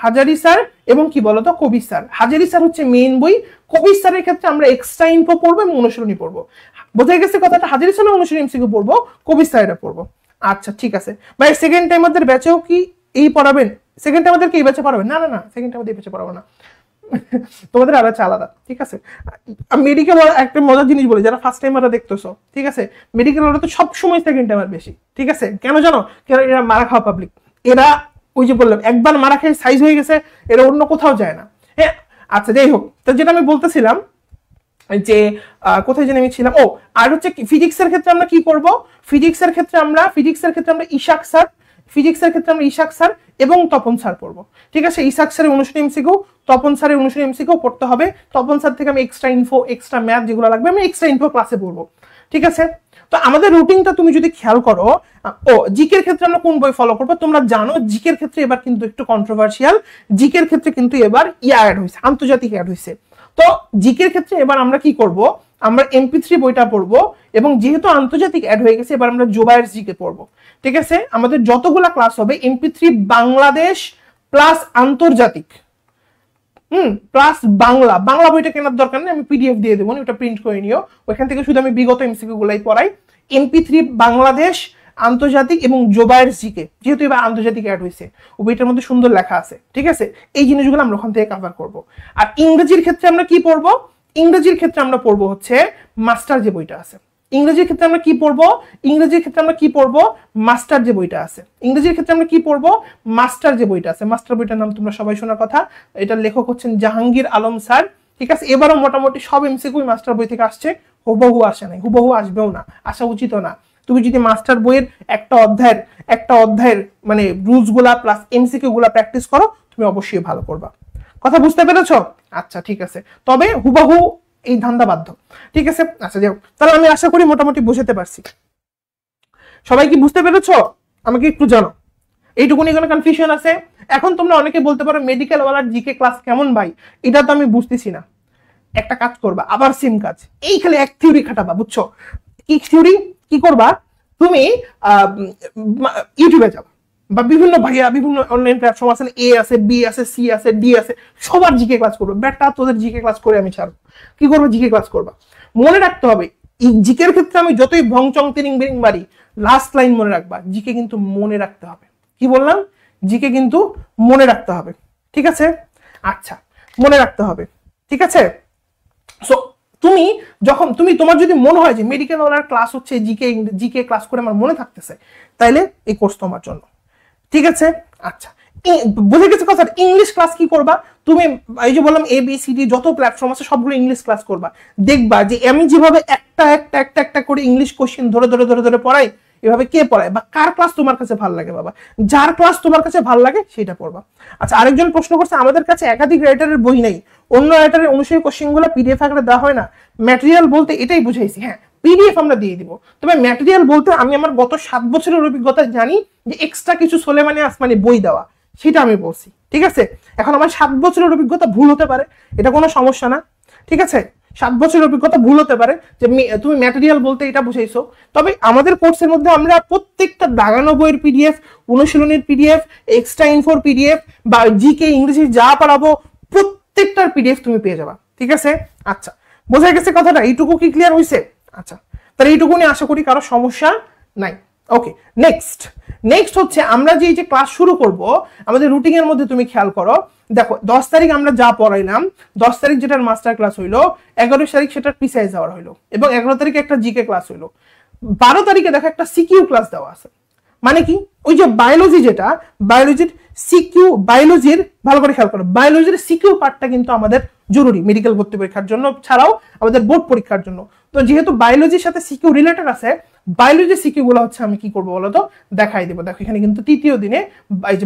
হাজারি স্যার এবং কি বলতো কবির স্যার। হাজারি স্যার হচ্ছে মেইন বই, কবির স্যারের ক্ষেত্রে আমরা এক্সট্রা ইনফো পড়বো এবং অনুশীলনী পড়বো। বোঝা গেছে কথাটা? হাজারি স্যার অনুশীলনী এমসিকিউ পড়বো, কবির স্যারেরা পড়বো। আচ্ছা ঠিক আছে ভাই, সেকেন্ড টাইম আমাদের ব্যাচেও কি এই পড়াবেন? সেকেন্ড টাইম আমাদের কি এই ব্যাচে পড়াবেন? না না না, সেকেন্ড টাইম আমাদের এই ব্যাচে পড়াবো না, তোমাদের আলাদা আলাদা, ঠিক আছে? মেডিকেল একটা মজার জিনিস বলি, যারা ফার্স্ট টাইমাররা দেখতেছো, ঠিক আছে, মেডিকেল ওরা তো সবসময় সেকেন্ড টাইমার বেশি, ঠিক আছে? কেন জানো? কেন? এরা মারা খাওয়া পাবলিক, এরা ওই যে বললাম একবার মারা খেয়ে সাইজ হয়ে গেছে, এরা অন্য কোথাও যায় না। হ্যাঁ আচ্ছা যাই হোক, তো যেটা আমি বলতেছিলাম যে কোথায় জানি আমি ছিলাম, ও আর হচ্ছে ফিজিক্সের ক্ষেত্রে আমরা কি করব? ফিজিক্সের ক্ষেত্রে আমরা ইশাক স্যার, ফিজিক্সের ক্ষেত্রে আমরা ইশাক স্যার এবং তপন স্যার পড়বো, ঠিক আছে? ইশাক স্যারের অনুশীলনী এমসিকিউ, তপন স্যারের অনুশীলনী এমসিকিউ পড়তে হবে। তপন স্যার থেকে আমি এক্সট্রা ইনফো, এক্সট্রা ম্যাথ যেগুলো লাগবে আমি এক্সট্রা ইনফো ক্লাসে পড়বো, ঠিক আছে? তো আমাদের রুটিনটা তুমি যদি খেয়াল করো, ও জিকের ক্ষেত্রে আমরা কোন বই ফলো করবো? তোমরা জানো জিকের ক্ষেত্রে এবার কিন্তু একটু কন্ট্রোভার্সিয়াল, জিকের ক্ষেত্রে কিন্তু এবার অ্যাড হয়েছে, আন্তর্জাতিক অ্যাড হয়েছে। তো জিকের ক্ষেত্রে এবার আমরা কি করব? আমরা MP3 বইটা পড়বো, এবং যেহেতু আন্তর্জাতিক অ্যাড হয়ে গেছে এবার আমরা জোবায়ের জিকে পড়বো, ঠিক আছে? আমাদের যতগুলা ক্লাস হবে MP3 বাংলাদেশ প্লাস আন্তর্জাতিক, প্লাস বাংলা। বাংলা বইটা কেনার দরকার নেই, আমি PDF দিয়ে দেবো, ওটা প্রিন্ট করে নিও, ওইখান থেকে শুধু আমি বিগত MCQ গুলাই পড়াই। MP3 বাংলাদেশ, আন্তর্জাতিক এবং জোবায়ের জিকে, যেহেতু এবার আন্তর্জাতিক অ্যাড হয়েছে, ও বইটার মধ্যে সুন্দর লেখা আছে, ঠিক আছে? এই জিনিসগুলো আমরা ওখান থেকে কভার করব। আর ইংরেজির ক্ষেত্রে আমরা কি পড়বো? ইংরেজির ক্ষেত্রে আমরা পড়বো হচ্ছে মাস্টার যে বইটা আছে। ইংরেজির ক্ষেত্রে আমরা কি পড়বো? ইংরেজির ক্ষেত্রে আমরা কি পড়বো? মাস্টার যে বইটা আছে। ইংরেজির ক্ষেত্রে আমরা কি পড়বো? মাস্টার যে বইটা আছে। মাস্টার বইটার নাম তোমরা সবাই শোনার কথা, এটার লেখক হচ্ছেন জাহাঙ্গীর আলম স্যার, ঠিক আছে? এবারও মোটামুটি সব এমসিকিউ মাস্টার বই থেকে আসছে, হুবহু আসে নাই, হুবহু আসবেও না, আসা উচিত না। তুমি যদি মাস্টার বইয়ের একটা অধ্যায়ের মানে রুলস গুলা প্লাস এমসিকিউ গুলা প্র্যাকটিস করো, তুমি অবশ্যই ভালো করবা। কথা বুঝতে পেরেছো? আচ্ছা ঠিক আছে, তবে হুবহু এই ধান্দা বাধ্য, ঠিক আছে? আচ্ছা যাও, তাহলে আমি আশা করি মোটামুটি বুঝতে পারছি। সবাই কি বুঝতে পেরেছো? আমাকে একটু জানো, এইটুকুনি কোনো কনফিউশন আছে? এখন তোমরা অনেকে বলতে পারো মেডিকেল ওয়ালার জিকে ক্লাস কেমন ভাই, এটা তো আমি বুঝতেছি না। একটা কাজ করবা, আবার সেম কাজ, এই খালি এক থিওরি খাটাবা, বুঝছো? কি থিওরি? কি করবা তুমি? ইউটিউবে যাবা, বা বিভিন্ন বিভিন্ন অনলাইন প্ল্যাটফর্ম আছে, A আছে, B আছে, C আছে, D আছে, সবার জিকে ক্লাস করবে। বেটা তোদের জিকে ক্লাস করে আমি ছাড়বো। কি করবো? জিকে ক্লাস করবা। মনে রাখতে হবে জিকের ক্ষেত্রে আমি যতই ভংচং তিরিং বিরিং মারি, লাস্ট লাইন মনে রাখবা, জিকে কিন্তু মনে রাখতে হবে। কি বললাম? জিকে কিন্তু মনে রাখতে হবে, ঠিক আছে? আচ্ছা, মনে রাখতে হবে, ঠিক আছে? সো তুমি যখন তোমার যদি মনে হয় যে মেডিকেল ওয়ালার ক্লাস হচ্ছে জিকে ক্লাস করে আমার মনে থাকতেছে, তাইলে এই কোর্স তোমার জন্য, ঠিক আছে? আচ্ছা, বুঝে গেছে কথা। ইংলিশ ক্লাস কি করবা তুমি? এই যে বললাম ABCD যত প্ল্যাটফর্ম আছে সবগুলো ইংলিশ ক্লাস করবা। দেখবা যে আমি যেভাবে একটা করে ইংলিশ কোশ্চেন ধরে পড়াই, এভাবে কে পড়ায় বা কার ক্লাস তোমার কাছে ভালো লাগে? বাবা, যার ক্লাস তোমার কাছে ভালো লাগে সেটা পড়বা। আচ্ছা, আরেকজন প্রশ্ন করছে আমাদের কাছে একাধিক রাইটারের বই নেই, অন্য রাইটারের অনুসারী কোশ্চেন গুলো PDF আকারে দেওয়া হয় না? ম্যাটেরিয়াল বলতে এটাই বুঝাইছি, হ্যাঁ PDF আমরা দিয়ে দিব, তবে ম্যাটেরিয়াল বলতে আমি আমার গত 7 বছরের অভিজ্ঞতা জানি যে এক্সট্রা কিছু সোলেমানি আসমানি বই দেওয়া, সেটা আমি বলছি, ঠিক আছে? এখন আমার 7 বছরের অভিজ্ঞতা ভুল হতে পারে, এটা কোনো সমস্যা না, ঠিক আছে? 7 বছরের অভিজ্ঞতা ভুল হতে পারে যে তুমি ম্যাটেরিয়াল বলতে এটা বুঝাইছো। তবে আমাদের কোর্সের মধ্যে আমরা প্রত্যেকটা দাগানো বইয়ের PDF, অনুশীলনের PDF, এক্সট্রা ইনফোর PDF বা জিকে ইংরেজি যা পড়াবো প্রত্যেকটার PDF তুমি পেয়ে যাবা, ঠিক আছে? আচ্ছা, বোঝা গেছে কথাটা? এইটুকু কি ক্লিয়ার হয়েছে? আচ্ছা, তাহলে এইটুকু নিয়ে আশা করি কারো সমস্যা নাই। ওকে, নেক্সট হচ্ছে আমরা যে ক্লাস শুরু করব, আমাদের রুটিন এর মধ্যে তুমি খেয়াল করো, দেখো 10 তারিখ আমরা যা পড়াইলাম, 10 তারিখ যেটার মাস্টার ক্লাস হইলো, 11 তারিখ সেটার প্রিসাইজ আওয়ার হইলো, এবং 11 তারিখে একটা জিকে ক্লাস হইলো, 12 তারিখে দেখো একটা সিকিউ ক্লাস দেওয়া আছে। মানে কি? ওই যে বায়োলজি, যেটা বায়োলজির সিকিউ, বায়োলজির ভালো করে খেয়াল করো, বায়োলজির সিকিউ পার্টটা কিন্তু আমাদের জরুরি মেডিকেল ভর্তি পরীক্ষার জন্য, ছাড়াও আমাদের বোর্ড পরীক্ষার জন্য। তো যেহেতু বায়োলজির সাথে সিকিউ রিলেটেড আছে, বায়োলজি সিকিউ গুলো হচ্ছে আমি কি করবো বলতো, দেখাই দিব। দেখো এখানে কিন্তু তৃতীয় দিনে এই যে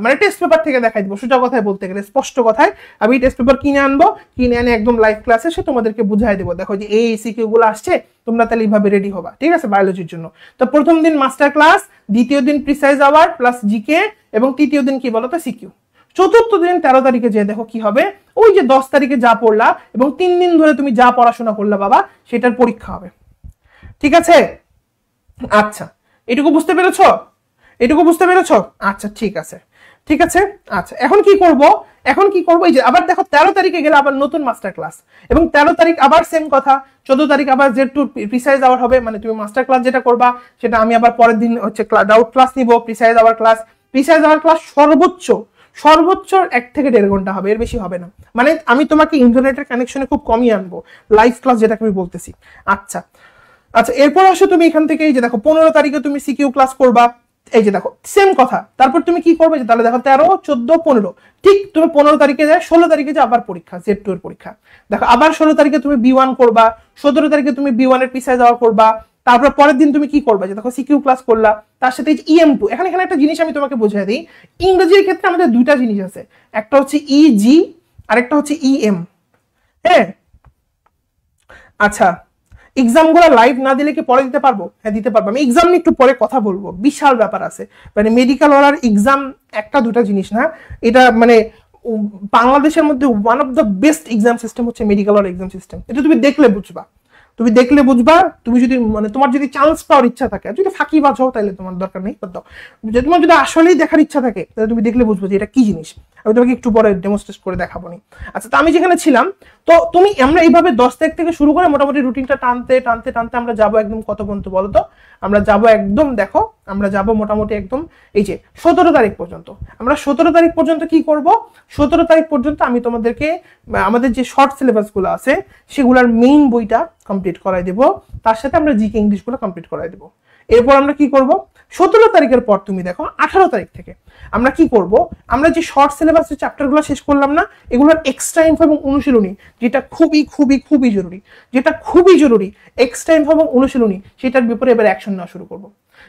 মানে টেস্ট পেপার থেকে দেখাই দিব, সোজা কথায় বলতে গেলে, স্পষ্ট কথায় আমি টেস্ট পেপার কিনে আনবো, কিনে আনে একদম লাইভ ক্লাসে সে তোমাদেরকে বুঝাই দেবো, দেখো যে এই সিকিউ গুলো আসছে, তোমরা তাহলে এইভাবে রেডি হবা, ঠিক আছে? বায়োলজির জন্য তো প্রথম দিন মাস্টার ক্লাস, দ্বিতীয় দিন প্রিসাইজ আওয়ার প্লাস জিকে, এবং তৃতীয় দিন কি বলতো, সিকিউ। চতুর্থ দিন 13 তারিখে যে দেখো কি হবে, ওই যে 10 তারিখে যা পড়লা এবং 3 দিন ধরে তুমি যা পড়াশোনা করলা বাবা, সেটার পরীক্ষা হবে, ঠিক আছে? আচ্ছা, এটুকু বুঝতে পেরেছো? আচ্ছা ঠিক আছে। ঠিক আছে। আচ্ছা এখন কি করব, এই যে আবার দেখো 13 তারিখে গেলে আবার নতুন মাস্টার ক্লাস, এবং 13 তারিখ আবার সেম কথা, 14 তারিখ আবার Z2 প্রিসাইজ আওয়ার হবে, মানে তুমি মাস্টার ক্লাস যেটা করবা সেটা আমি আবার পরের দিন হচ্ছে ডাউট ক্লাস নিব, প্রিসাইজ আওয়ার ক্লাস সর্বোচ্চ 1 থেকে 1.5 ঘন্টা হবে, এর বেশি হবে না। মানে আমি তোমাকে ইন্টারনেটের কানেকশনে খুব কমই আনবো, লাইভ ক্লাস যেটাকে আমি বলতেছি। আচ্ছা এরপর আসো তুমি এখান থেকে, এই যে দেখো 15 তারিখে তুমি সিকিউ ক্লাস করবা, এই যে দেখো সেম কথা। তারপর তুমি কি করবে, তাহলে দেখো 13, 14, 15, ঠিক তুমি 15 তারিখে যায়, 16 তারিখে যে আবার পরীক্ষা, Z2 এর পরীক্ষা। দেখো আবার 16 তারিখে তুমি B1 করবা, 17 তারিখে তুমি B1 এর পিছায় যাওয়া করবা। তারপর পরের দিন তুমি কি করবা, যে দেখো সিকিউ ক্লাস করলা, তার সাথে EM2। এখানে একটা জিনিস আমি তোমাকে বুঝিয়ে দিই, ইংরেজির ক্ষেত্রে আমাদের দুইটা জিনিস আছে, একটা হচ্ছে EG আর একটা হচ্ছে EM। হ্যাঁ আচ্ছা, এক্সাম গুলো লাইভ না দিলে কি পরে দিতে পারবো? হ্যাঁ দিতে পারবো। আমি এক্সাম নিয়ে একটু পরে কথা বলবো, বিশাল ব্যাপার আছে। মানে মেডিকেল ওয়ালার এক্সাম একটা দুটা জিনিস না, এটা মানে বাংলাদেশের মধ্যে one of the best exam system হচ্ছে মেডিকেল ওয়ালার এক্সাম সিস্টেম। এটা তুমি দেখলে বুঝবা, তুমি যদি মানে তোমার যদি চান্স পাওয়ার ইচ্ছা থাকে, যদি ফাঁকিবাজ হও তাহলে তোমার দরকার নেই, দাও। তোমার যদি আসলেই দেখার ইচ্ছা থাকে তাহলে তুমি দেখলে বুঝবো যে এটা কি জিনিস। আমি তোমাকে একটু পরে ডেমনস্ট্রেট করে দেখাবো নি। আচ্ছা, তো আমি যেখানে ছিলাম, তো আমরা এইভাবে 10 তারিখ থেকে শুরু করে মোটামুটি রুটিনটা টানতে আমরা যাবো একদম কত পর্যন্ত বলো তো? আমরা যাবো একদম, দেখো আমরা যাবো মোটামুটি একদম এই যে 17 তারিখ পর্যন্ত। আমরা 17 তারিখ পর্যন্ত কি করব? 17 তারিখ পর্যন্ত আমি তোমাদেরকে আমাদের যে শর্ট সিলেবাস গুলো আছে সেগুলোর মেইন বইটা কমপ্লিট করাই দেব, তার সাথে আমরা জিকে ইংলিশ গুলো কমপ্লিট করাই দেব। এরপর আমরা কি করব, 17 তারিখের পর তুমি দেখো 18 তারিখ থেকে আমরা কি করব, আমরা যে শর্ট সিলেবাসের চ্যাপ্টারগুলো শেষ করলাম না, এগুলোর এক্সট্রা ইনফো এবং অনুশীলনী, যেটা খুবই জরুরি এক্সট্রা ইনফো এবং অনুশীলনী, সেটার ব্যাপারে এবার অ্যাকশন নেওয়া শুরু করব।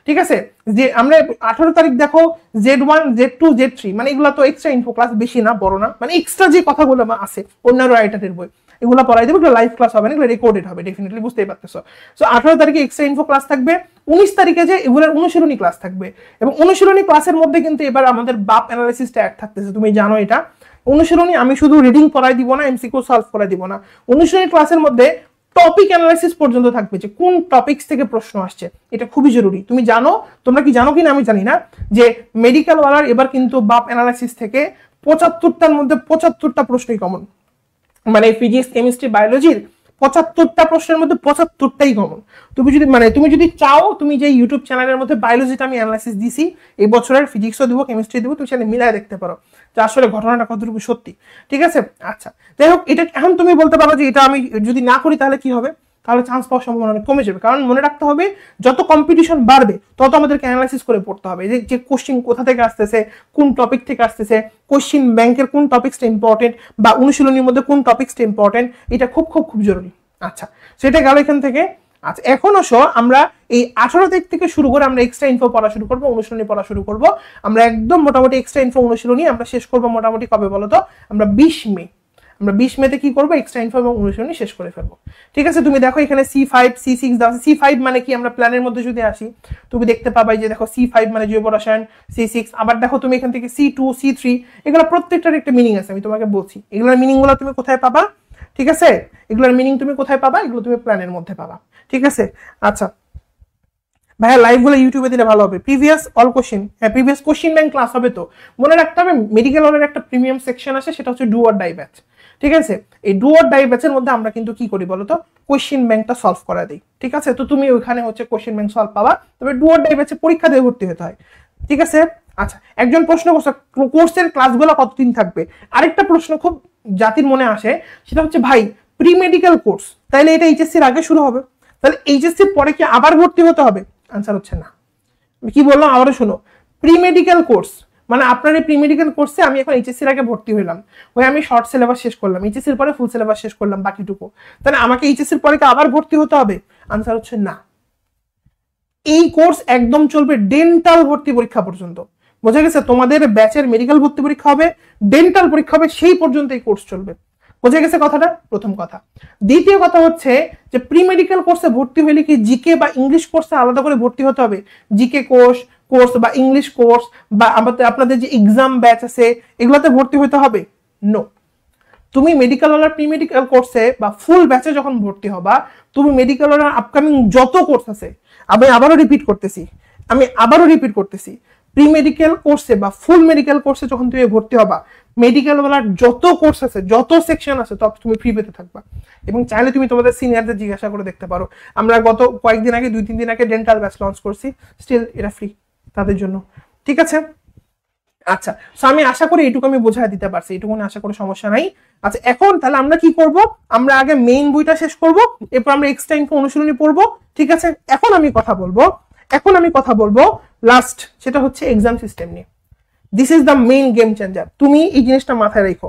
ঠিক আছে, যে আমরা 18 তারিখ দেখো Z1, Z2, Z3, মানে এগুলো তো এক্সট্রা ইনফো ক্লাস, বেশি না বড় না, মানে এক্সট্রা যে কথাগুলো আছে অন্যান্য রাইটারের বই এগুলো পড়াই দেবো। এগুলো লাইভ ক্লাস হবে না, এগুলো রেকর্ডেড হবে, ডেফিনেটলি বুঝতেই পারতেছো। সো 18 তারিখে এক্সট্রা ইনফো ক্লাস থাকবে, 19 তারিখে যে এগুলোর অনুশীলনী ক্লাস থাকবে, এবং অনুশীলনী ক্লাসের মধ্যে কিন্তু এবার আমাদের বাপ অ্যানালাইসিসটা অ্যাড থাকতেছে, তুমি জানো এটা। অনুশীলনী আমি শুধু রিডিং পড়াই দিব না, এমসিকিউ সলভ করাই দিব না, অনুশীলনী ক্লাসের মধ্যে টপিক অ্যানালাইসিস পর্যন্ত থাকবে, যে কোন টপিকস থেকে প্রশ্ন আসছে, এটা খুবই জরুরি। তুমি জানো, তোমরা কি জানো কিনা আমি জানি না, যে মেডিকেল ওয়ালার এবার কিন্তু বাপ অ্যানালাইসিস থেকে 75টার মধ্যে 75টা প্রশ্নই কমন, মানে ফিজিক্স, কেমিস্ট্রি, বায়োলজির 75টা প্রশ্নের মধ্যে 75টাই কমন। তুমি যদি চাও, তুমি যে ইউটিউব চ্যানেলের মধ্যে বায়োলজিটা আমি অ্যানালাইসিস দিছি, এই বছরের ফিজিক্সও দিব, কেমিস্ট্রি দিব, তুমি সেটা মিলাই দেখতে পারো যে আসলে ঘটনাটা কতটুকু সত্যি। ঠিক আছে, আচ্ছা যাই হোক, এটা এখন তুমি বলতে পারো যে এটা আমি যদি না করি তাহলে কি হবে, তাহলে চান্স পাওয়ার সম্ভাবনা অনেক কমে যাবে। কারণ মনে রাখতে হবে, যত কম্পিটিশন বাড়বে তত আমাদেরকে অ্যানালাইসিস করে পড়তে হবে, যে কোশ্চিন কোথা থেকে আসতেছে, কোন টপিক থেকে আসতেছে, কোশ্চিন ব্যাংকের কোন টপিকসটা ইম্পর্টেন্ট, বা অনুশীলনীর মধ্যে কোন টপিকসটা ইম্পর্টেন্ট, এটা খুব জরুরি। আচ্ছা, সেটা গেল এখান থেকে। আচ্ছা, এখন আসো আমরা এই 18 তারিখ থেকে শুরু করে আমরা এক্সট্রা ইনফো পড়া শুরু করবো, অনুশীলনী পড়া শুরু করবো। আমরা একদম মোটামুটি এক্সট্রা ইনফো অনুশীলনী আমরা শেষ করবো মোটামুটি কবে বলো তো? আমরা 20 মে। আমরা 20 মেতে কি করবো, এক্সট্রা ইনফো এবং অনুশীলনী শেষ করে ফেলবো। ঠিক আছে, তুমি দেখো এখানে C5, C6 দাও। C5 মানে কি, আমরা প্ল্যানের মধ্যে যদি আসি তুমি দেখতে পাবা যে দেখো C5 মানে জৈব রসায়ন, C6, আবার দেখো তুমি এখান থেকে C2, C3, এগুলো প্রত্যেকটার একটা মিনিং আছে, আমি তোমাকে বলছি এগুলোর মিনিং গুলো তুমি কোথায় পাবা। ঠিক আছে, এগুলোর মিনিং তুমি কোথায় পাবা, এগুলো তুমি প্ল্যানের মধ্যে পাবা। ঠিক আছে, আচ্ছা ভাইয়া লাইভ গুলো ইউটিউবে দিলে ভালো হবে, প্রিভিয়াস অল কোশ্চেন, হ্যাঁ প্রিভিয়াস কোশ্চেন ব্যাংক ক্লাস হবে। তো মনে রাখতে হবে, মেডিকেল হলের একটা প্রিমিয়াম সেকশন আছে, সেটা হচ্ছে ডু অর ডাই ব্যাচ। ঠিক আছে, এই ডু অর ডাই ব্যাচের মধ্যে আমরা কিন্তু কি করি বলতো, কোশ্চেন ব্যাংকটা সলভ করা দিই। ঠিক আছে, তো তুমি ওইখানে হচ্ছে কোশ্চেন ব্যাংক সলভ পাবা, তবে ডু অর ডাই ব্যাচে পরীক্ষা দিয়ে ভর্তি হতে হয়। ঠিক আছে, আচ্ছা একজন প্রশ্ন করছে কোর্সের ক্লাসগুলো কতদিন থাকবে। আরেকটা প্রশ্ন খুব জাতির মনে আসে, সেটা হচ্ছে ভাই প্রি মেডিকেল কোর্স, তাহলে এটা এইচএসসির আগে শুরু হবে, তাহলে এইচএসসির পরে কি আবার ভর্তি হতে হবে? আনসার হচ্ছে না। কি বললাম আবারও শোনো, প্রি মেডিকেল কোর্স মানে আপনার এই প্রি মেডিকেল কোর্সে আমি এখন এইচএসসির আগে ভর্তি হইলাম, ওই আমি শর্ট সিলেবাস শেষ করলাম, এইচএসসির পরে ফুল সিলেবাস শেষ করলাম বাকিটুকু, তাহলে আমাকে এইচএসসির পরে কি আবার ভর্তি হতে হবে? আনসার হচ্ছে না। এই কোর্স একদম চলবে ডেন্টাল ভর্তি পরীক্ষা পর্যন্ত। বোঝা গেছে? তোমাদের ব্যাচের মেডিকেল ভর্তি পরীক্ষা হবে, ডেন্টাল পরীক্ষা হবে, সেই পর্যন্ত এই কোর্স চলবে। বোঝা গেছে কথাটা? প্রথম কথা। দ্বিতীয় কথা হচ্ছে যে প্রি মেডিকেল কোর্সে ভর্তি হইলে কি জিকে বা ইংলিশ কোর্সে আলাদা করে ভর্তি হতে হবে? জিকে কোর্স বা ইংলিশ কোর্স বা আপনাদের যে এক্সাম ব্যাচ আছে এগুলোতে ভর্তি হতে হবে? নো। তুমি মেডিকেল ওয়ালার প্রি মেডিকেল কোর্সে বা ফুল ব্যাচে যখন ভর্তি হবা, তুমি মেডিকেল ওয়ালার আপকামিং যত কোর্স আছে, আমি আবারও রিপিট করতেছি, প্রি মেডিকেল কোর্সে বা ফুল মেডিকেল কোর্সে যখন তুমি ভর্তি হবা, মেডিকেল ওয়ালার যত কোর্স আছে, যত সেকশন আছে, তত তুমি ফ্রি পেতে থাকবা। এবং চাইলে তুমি তোমাদের সিনিয়রদের জিজ্ঞাসা করে দেখতে পারো। আমরা গত কয়েকদিন আগে 2-3 দিন আগে ডেন্টাল ব্যাচ লঞ্চ করছি, স্টিল এটা ফ্রি তাদের জন্য। ঠিক আছে, আচ্ছা, সো আমি আশা করি এইটুকু আমি বোঝায় দিতে পারছি, এইটুকু আশা করি সমস্যা নাই। আচ্ছা, এখন তাহলে আমরা কি করব, আমরা আগে মেইন বইটা শেষ করব, এরপর আমরা এক্সট্রা ইনফো অনুশীলনী পড়বো। ঠিক আছে, এখন আমি কথা বলবো লাস্ট, সেটা হচ্ছে এক্সাম সিস্টেম নিয়ে। This is the main game changer, তুমি এই জিনিসটা মাথায় রেখো।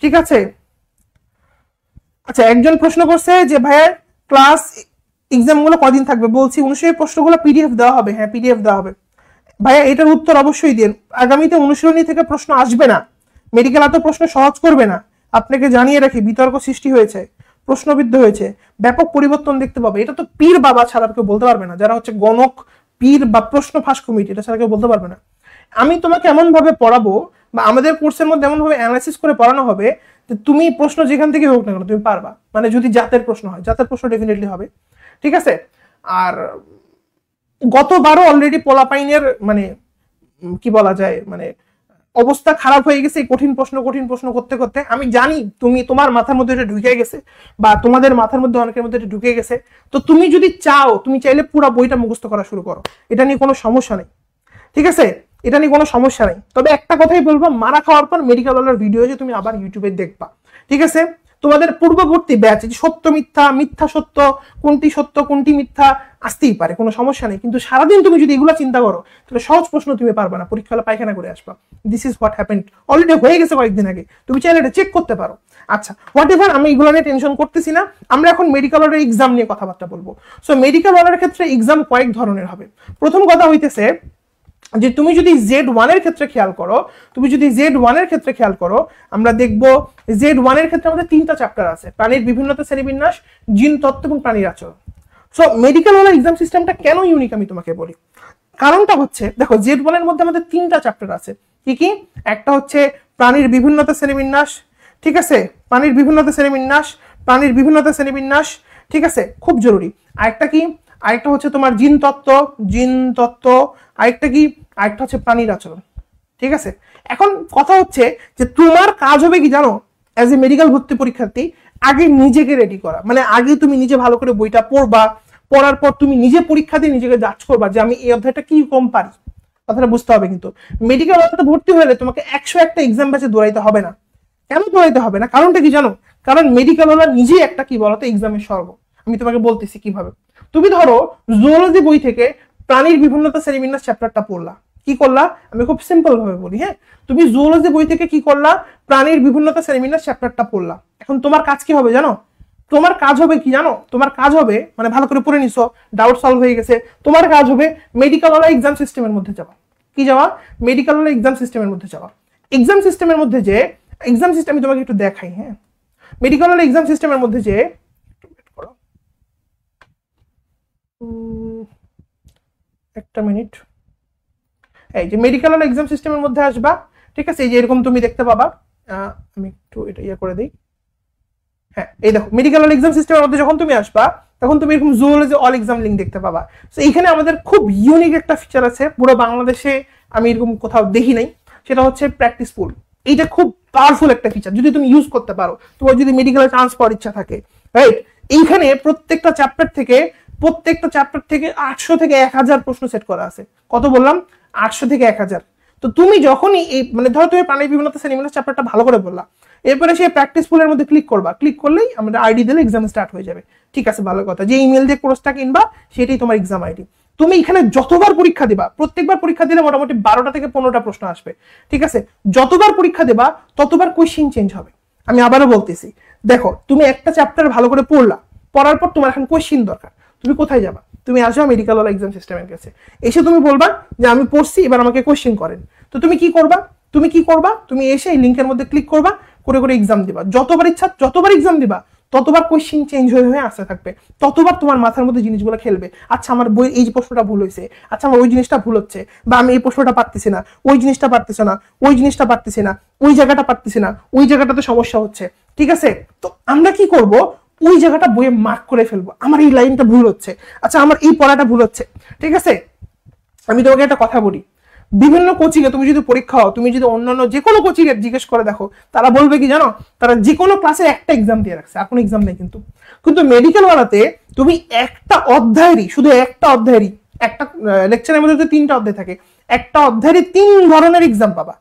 ঠিক আছে, আচ্ছা, একজন প্রশ্ন করছে যে ভাইয়া ক্লাস এক্সাম গুলো কদিন থাকবে, বলছি 19 প্রশ্নগুলো পিডিএফ দেওয়া হবে। হ্যাঁ, পিডিএফ দেওয়া হবে ভাইয়া, এটার উত্তর অবশ্যই দিন। আগামীতে অনুশীলনী থেকে প্রশ্ন আসবে না, মেডিকেল এত প্রশ্ন সহজ করবে না। আপনাকে জানিয়ে রাখি, বিতর্ক সৃষ্টি হয়েছে, প্রশ্নবিদ্ধ হয়েছে, ব্যাপক পরিবর্তন দেখতে পাবে। এটা তো পীর বাবা ছাড়া কেউ বলতে পারবে না, যারা হচ্ছে গণক, পীর বা প্রশ্ন ফাঁস কমিটি, এটা ছাড়া কেউ বলতে পারবে না। আমি তোমাকে এমন ভাবে পড়াবো বা আমাদের কোর্সের মধ্যে এমন ভাবে অ্যানালাইসিস করে পড়ানো হবে যে তুমি প্রশ্ন যেখান থেকে হোক না কেন তুমি পারবা। মানে যদি জাতের প্রশ্ন হয়, জাতের প্রশ্ন ডেফিনেটলি হবে। ঠিক আছে, আর গতবারও অলরেডি পোলাপাইনের মানে কি বলা যায়, মানে অবস্থা খারাপ হয়ে গেছে কঠিন প্রশ্ন করতে করতে। আমি জানি তোমার মাথার মধ্যে এটা ঢুকে গেছে, বা তোমাদের মাথার মধ্যে অনেকের মধ্যে এটা ঢুকে গেছে। তো তুমি যদি চাও, তুমি চাইলে পুরো বইটা মুখস্থ করা শুরু করো, এটা নিয়ে কোনো সমস্যা নেই। ঠিক আছে, এটা নিয়ে কোনো সমস্যা নেই। তবে একটা কথাই বলবো, মারা খাওয়ার পর মেডিকেল ওয়ালার ভিডিও যে তুমি আবার ইউটিউবে দেখবা। ঠিক আছে, তোমাদের পূর্ববর্তী ব্যাচ সত্য মিথ্যা, মিথ্যা সত্য, কোনটি সত্য কোনটি মিথ্যা আসতেই পারে, কোনো সমস্যা নেই। কিন্তু সারাদিন তুমি যদি এগুলো চিন্তা করো, তাহলে সহজ প্রশ্ন তুমি পারবে না, পরীক্ষা হলে পায়খানা করে আসবা। This is what happened, already হয়ে গেছে কয়েকদিন আগে, তুমি চাইলে এটা চেক করতে পারো। আচ্ছা, হোয়াট এভার, আমি এগুলো নিয়ে টেনশন করতেছি না। আমরা এখন মেডিকেল ওয়ালার এক্সাম নিয়ে কথাবার্তা বলবো। সো মেডিকেল ওয়ালার ক্ষেত্রে এক্সাম কয়েক ধরনের হবে। প্রথম কথা হইতেছে যে তুমি যদি Z1 এর ক্ষেত্রে খেয়াল করো, আমরা দেখব Z1 এর ক্ষেত্রে আমাদের 3টা চ্যাপ্টার আছে, প্রাণীর বিভিন্নতা, শ্রেণীবিন্যাস, জিন তত্ত্ব এবং প্রাণীর আচরণ। সো মেডিকেল ওয়ালার এক্সাম সিস্টেমটা কেন ইউনিক আমি তোমাকে বলি। কারণটা হচ্ছে, দেখো Z1 এর মধ্যে আমাদের 3টা চ্যাপ্টার আছে। কি কি? একটা হচ্ছে প্রাণীর বিভিন্নতা, শ্রেণীবিন্যাস। ঠিক আছে, প্রাণীর বিভিন্নতা, শ্রেণীবিন্যাস। ঠিক আছে, খুব জরুরি। আরেকটা কি? আরেকটা হচ্ছে তোমার জিন তত্ত্ব। আরেকটা হচ্ছে প্রাণীর আচরণ। ঠিক আছে, এখন কথা হচ্ছে যে তোমার কাজ হবে কি জানো, অ্যাজ এ মেডিকেল ভর্তি পরীক্ষার্থী, আগে নিজেকে রেডি করা। মানে আগে তুমি নিজে ভালো করে বইটা পড়বা, পড়ার পর তুমি নিজে পরীক্ষা দিয়ে নিজেকে জাজ করবা যে আমি এই অধ্যায়টা কি কম পারি। কথাটা বুঝতে হবে। কিন্তু মেডিকেল ওয়ালাতে ভর্তি হলে তোমাকে 101টা এক্সাম ব্যাচে দৌড়াইতে হবে না। কেন দৌড়াইতে হবে না? কারণটা কি জানো? কারণ মেডিকেল ওয়ালা নিজেই একটা কি বলতো এক্সামের স্বর্গ। আমি তোমাকে বলতেছি কিভাবে। তুমি ধরো জুওলজি বই থেকে প্রাণীর বিভিন্নতা, শ্রেণীবিন্যাস চ্যাপ্টারটা পড়লা। কি করলা? আমি খুব সিম্পল ভাবে বলি। হ্যাঁ, তুমি জুওলজি বই থেকে কি করলা? প্রাণীর বিভিন্নতা, শ্রেণীবিন্যাস চ্যাপ্টারটা পড়লা। এখন তোমার কাজ কি হবে জানো? তোমার কাজ হবে মানে ভালো করে পড়ে নিছো, ডাউট সলভ হয়ে গেছে, তোমার কাজ হবে মেডিকেল ওয়ালা এক্সাম সিস্টেমের মধ্যে যাওয়া। মেডিকেল ওয়ালা এক্সাম সিস্টেমের মধ্যে যাওয়া। এক্সাম সিস্টেমের মধ্যে যে এক্সাম সিস্টেম আমি তোমাকে একটু দেখাই। হ্যাঁ, মেডিকেল ওয়ালা এক্সাম সিস্টেমের মধ্যে যে একটা মিনিট, এই যে মেডিকেল এক্সাম সিস্টেমের মধ্যে আসবা। ঠিক আছে, এই যে এরকম তুমি দেখতে পাবা। আমি একটু এটা করে দিই। হ্যাঁ, এই দেখো মেডিকেল এক্সাম সিস্টেমের মধ্যে যখন তুমি আসবা, তখন তুমি এরকম জুওলজি অল এক্সাম লিঙ্ক দেখতে পাবা। তো এইখানে আমাদের খুব ইউনিক একটা ফিচার আছে, পুরো বাংলাদেশে আমি এরকম কোথাও দেখি নাই। সেটা হচ্ছে প্র্যাকটিস পুল। এইটা খুব পাওয়ারফুল একটা ফিচার, যদি তুমি ইউজ করতে পারো, তোমার যদি মেডিকেলে চান্স পাওয়ার ইচ্ছা থাকে। রাইট, এইখানে প্রত্যেকটা চ্যাপ্টার থেকে 800 থেকে 1000 প্রশ্ন সেট করা আছে। কত বললাম? 800 থেকে 1000। তো তুমি যখনই এই মানে ধরো তুমি প্রাণীর বিভিন্নতা, শ্রেণীবিন্যাস চ্যাপ্টারটা ভালো করে বললা, এরপরে সেই প্র্যাকটিস পুলের মধ্যে ক্লিক করবা। ক্লিক করলেই আমাদের আইডি দিলে এক্সাম স্টার্ট হয়ে যাবে। ঠিক আছে, ভালো কথা। যে ইমেল দিয়ে কোর্সটা কিনবা সেটাই তোমার এক্সাম আইডি। তুমি এখানে যতবার পরীক্ষা দিবা, প্রত্যেকবার পরীক্ষা দিলে মোটামুটি 12টা থেকে 15টা প্রশ্ন আসবে। ঠিক আছে, যতবার পরীক্ষা দেবা ততবার কোয়েশ্চেন চেঞ্জ হবে। আমি আবারও বলতেছি, দেখো তুমি একটা চ্যাপ্টার ভালো করে পড়লা, পড়ার পর তোমার এখন কোয়েশ্চেন দরকার। তুমি কোথায় যাবা? তুমি আসবা মেডিকেল ওয়ালা এক্সাম সিস্টেমের কাছে। এসে তুমি বলবা যে আমি পড়ছি, এবার আমাকে কোয়েশ্চেন করেন। তো তুমি কি করবা? তুমি এসে এই লিঙ্কের মধ্যে ক্লিক করবা, করে এক্সাম দিবা। যতবার ইচ্ছা যতবার এক্সাম দিবা, ততবার কোয়েশ্চেন চেঞ্জ হয়ে আসতে থাকবে, ততবার তোমার মাথার মধ্যে জিনিসগুলো খেলবে। আচ্ছা, আমার বই এই প্রশ্নটা ভুল হয়েছে, আচ্ছা আমার ওই জিনিসটা ভুল হচ্ছে, বা আমি এই প্রশ্নটা পারতেছি না, ওই জিনিসটা পারতেছি না, ওই জায়গাটা পারতেছি না, ওই জায়গাটাতে সমস্যা হচ্ছে। ঠিক আছে, তো আমরা কি করব? ওই জায়গাটা বইয়ে মার্ক করে ফেলবো, আমার এই লাইনটা ভুল হচ্ছে, আচ্ছা আমার এই পড়াটা ভুল হচ্ছে। ঠিক আছে, আমি তোমাকে একটা কথা বলি, বিভিন্ন কোচিং এ তুমি যদি পরীক্ষা হও, তুমি যদি অন্যান্য যে কোনো কোচিং এর জিজ্ঞেস করে দেখো, তারা বলবে কি জানো, তারা যে কোনো ক্লাসে একটা এক্সাম দিয়ে রাখছে, আর কোনো এক্সাম নেই। কিন্তু কিন্তু মেডিকেল ওয়ালাতে তুমি একটা অধ্যায়েরই, শুধু একটা অধ্যায়েরই, একটা লেকচারের মধ্যে 3টা অধ্যায় থাকে, একটা অধ্যায়েরই 3 ধরনের এক্সাম পাবা,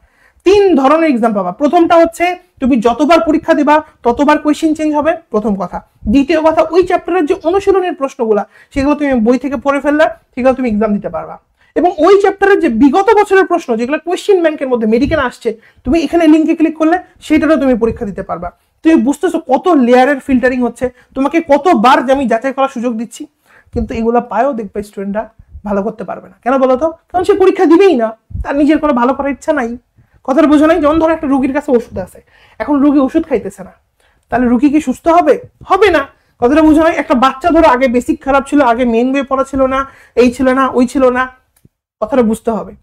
3 ধরনের এক্সাম পাবা। প্রথমটা হচ্ছে তুমি যতবার পরীক্ষা দিবা ততবার কোয়েশ্চেন চেঞ্জ হবে, প্রথম কথা। দ্বিতীয় কথা, ওই চ্যাপ্টারের যে অনুশীলনের প্রশ্নগুলা সেগুলো তুমি বই থেকে পড়ে ফেললে, সেগুলো তুমি এক্সাম দিতে পারবা। এবং ওই চ্যাপ্টারের যে বিগত বছরের প্রশ্ন যেগুলো কোয়েশ্চেন ব্যাংকের মধ্যে মেডিকেল আসছে, তুমি এখানে লিঙ্কে ক্লিক করলে সেটারও তুমি পরীক্ষা দিতে পারবা। তুমি বুঝতেছো কত লেয়ারের ফিল্টারিং হচ্ছে, তোমাকে কতবার আমি যাচাই করার সুযোগ দিচ্ছি। কিন্তু এগুলা পায়ও দেখবে স্টুডেন্টরা ভালো করতে পারবে না। কেন বলতো? কারণ সে পরীক্ষা দিবেই না, তার নিজের কোনো ভালো করার ইচ্ছা নাই। কথাটা বোঝা নাই? যেমন ধরো একটা রোগীর কাছে ওষুধ আছে, এখন রোগী ওষুধ খাইতেছে না, তাহলে রোগী কি সুস্থ হবে? হবে না। কথাটা বোঝা নাই? একটা বাচ্চা ধরো আগে বেসিক খারাপ ছিল, আগে মেন বই পড়া ছিল না, এই ছিল না, ওই ছিল না, কথাটা বুঝতে হবে।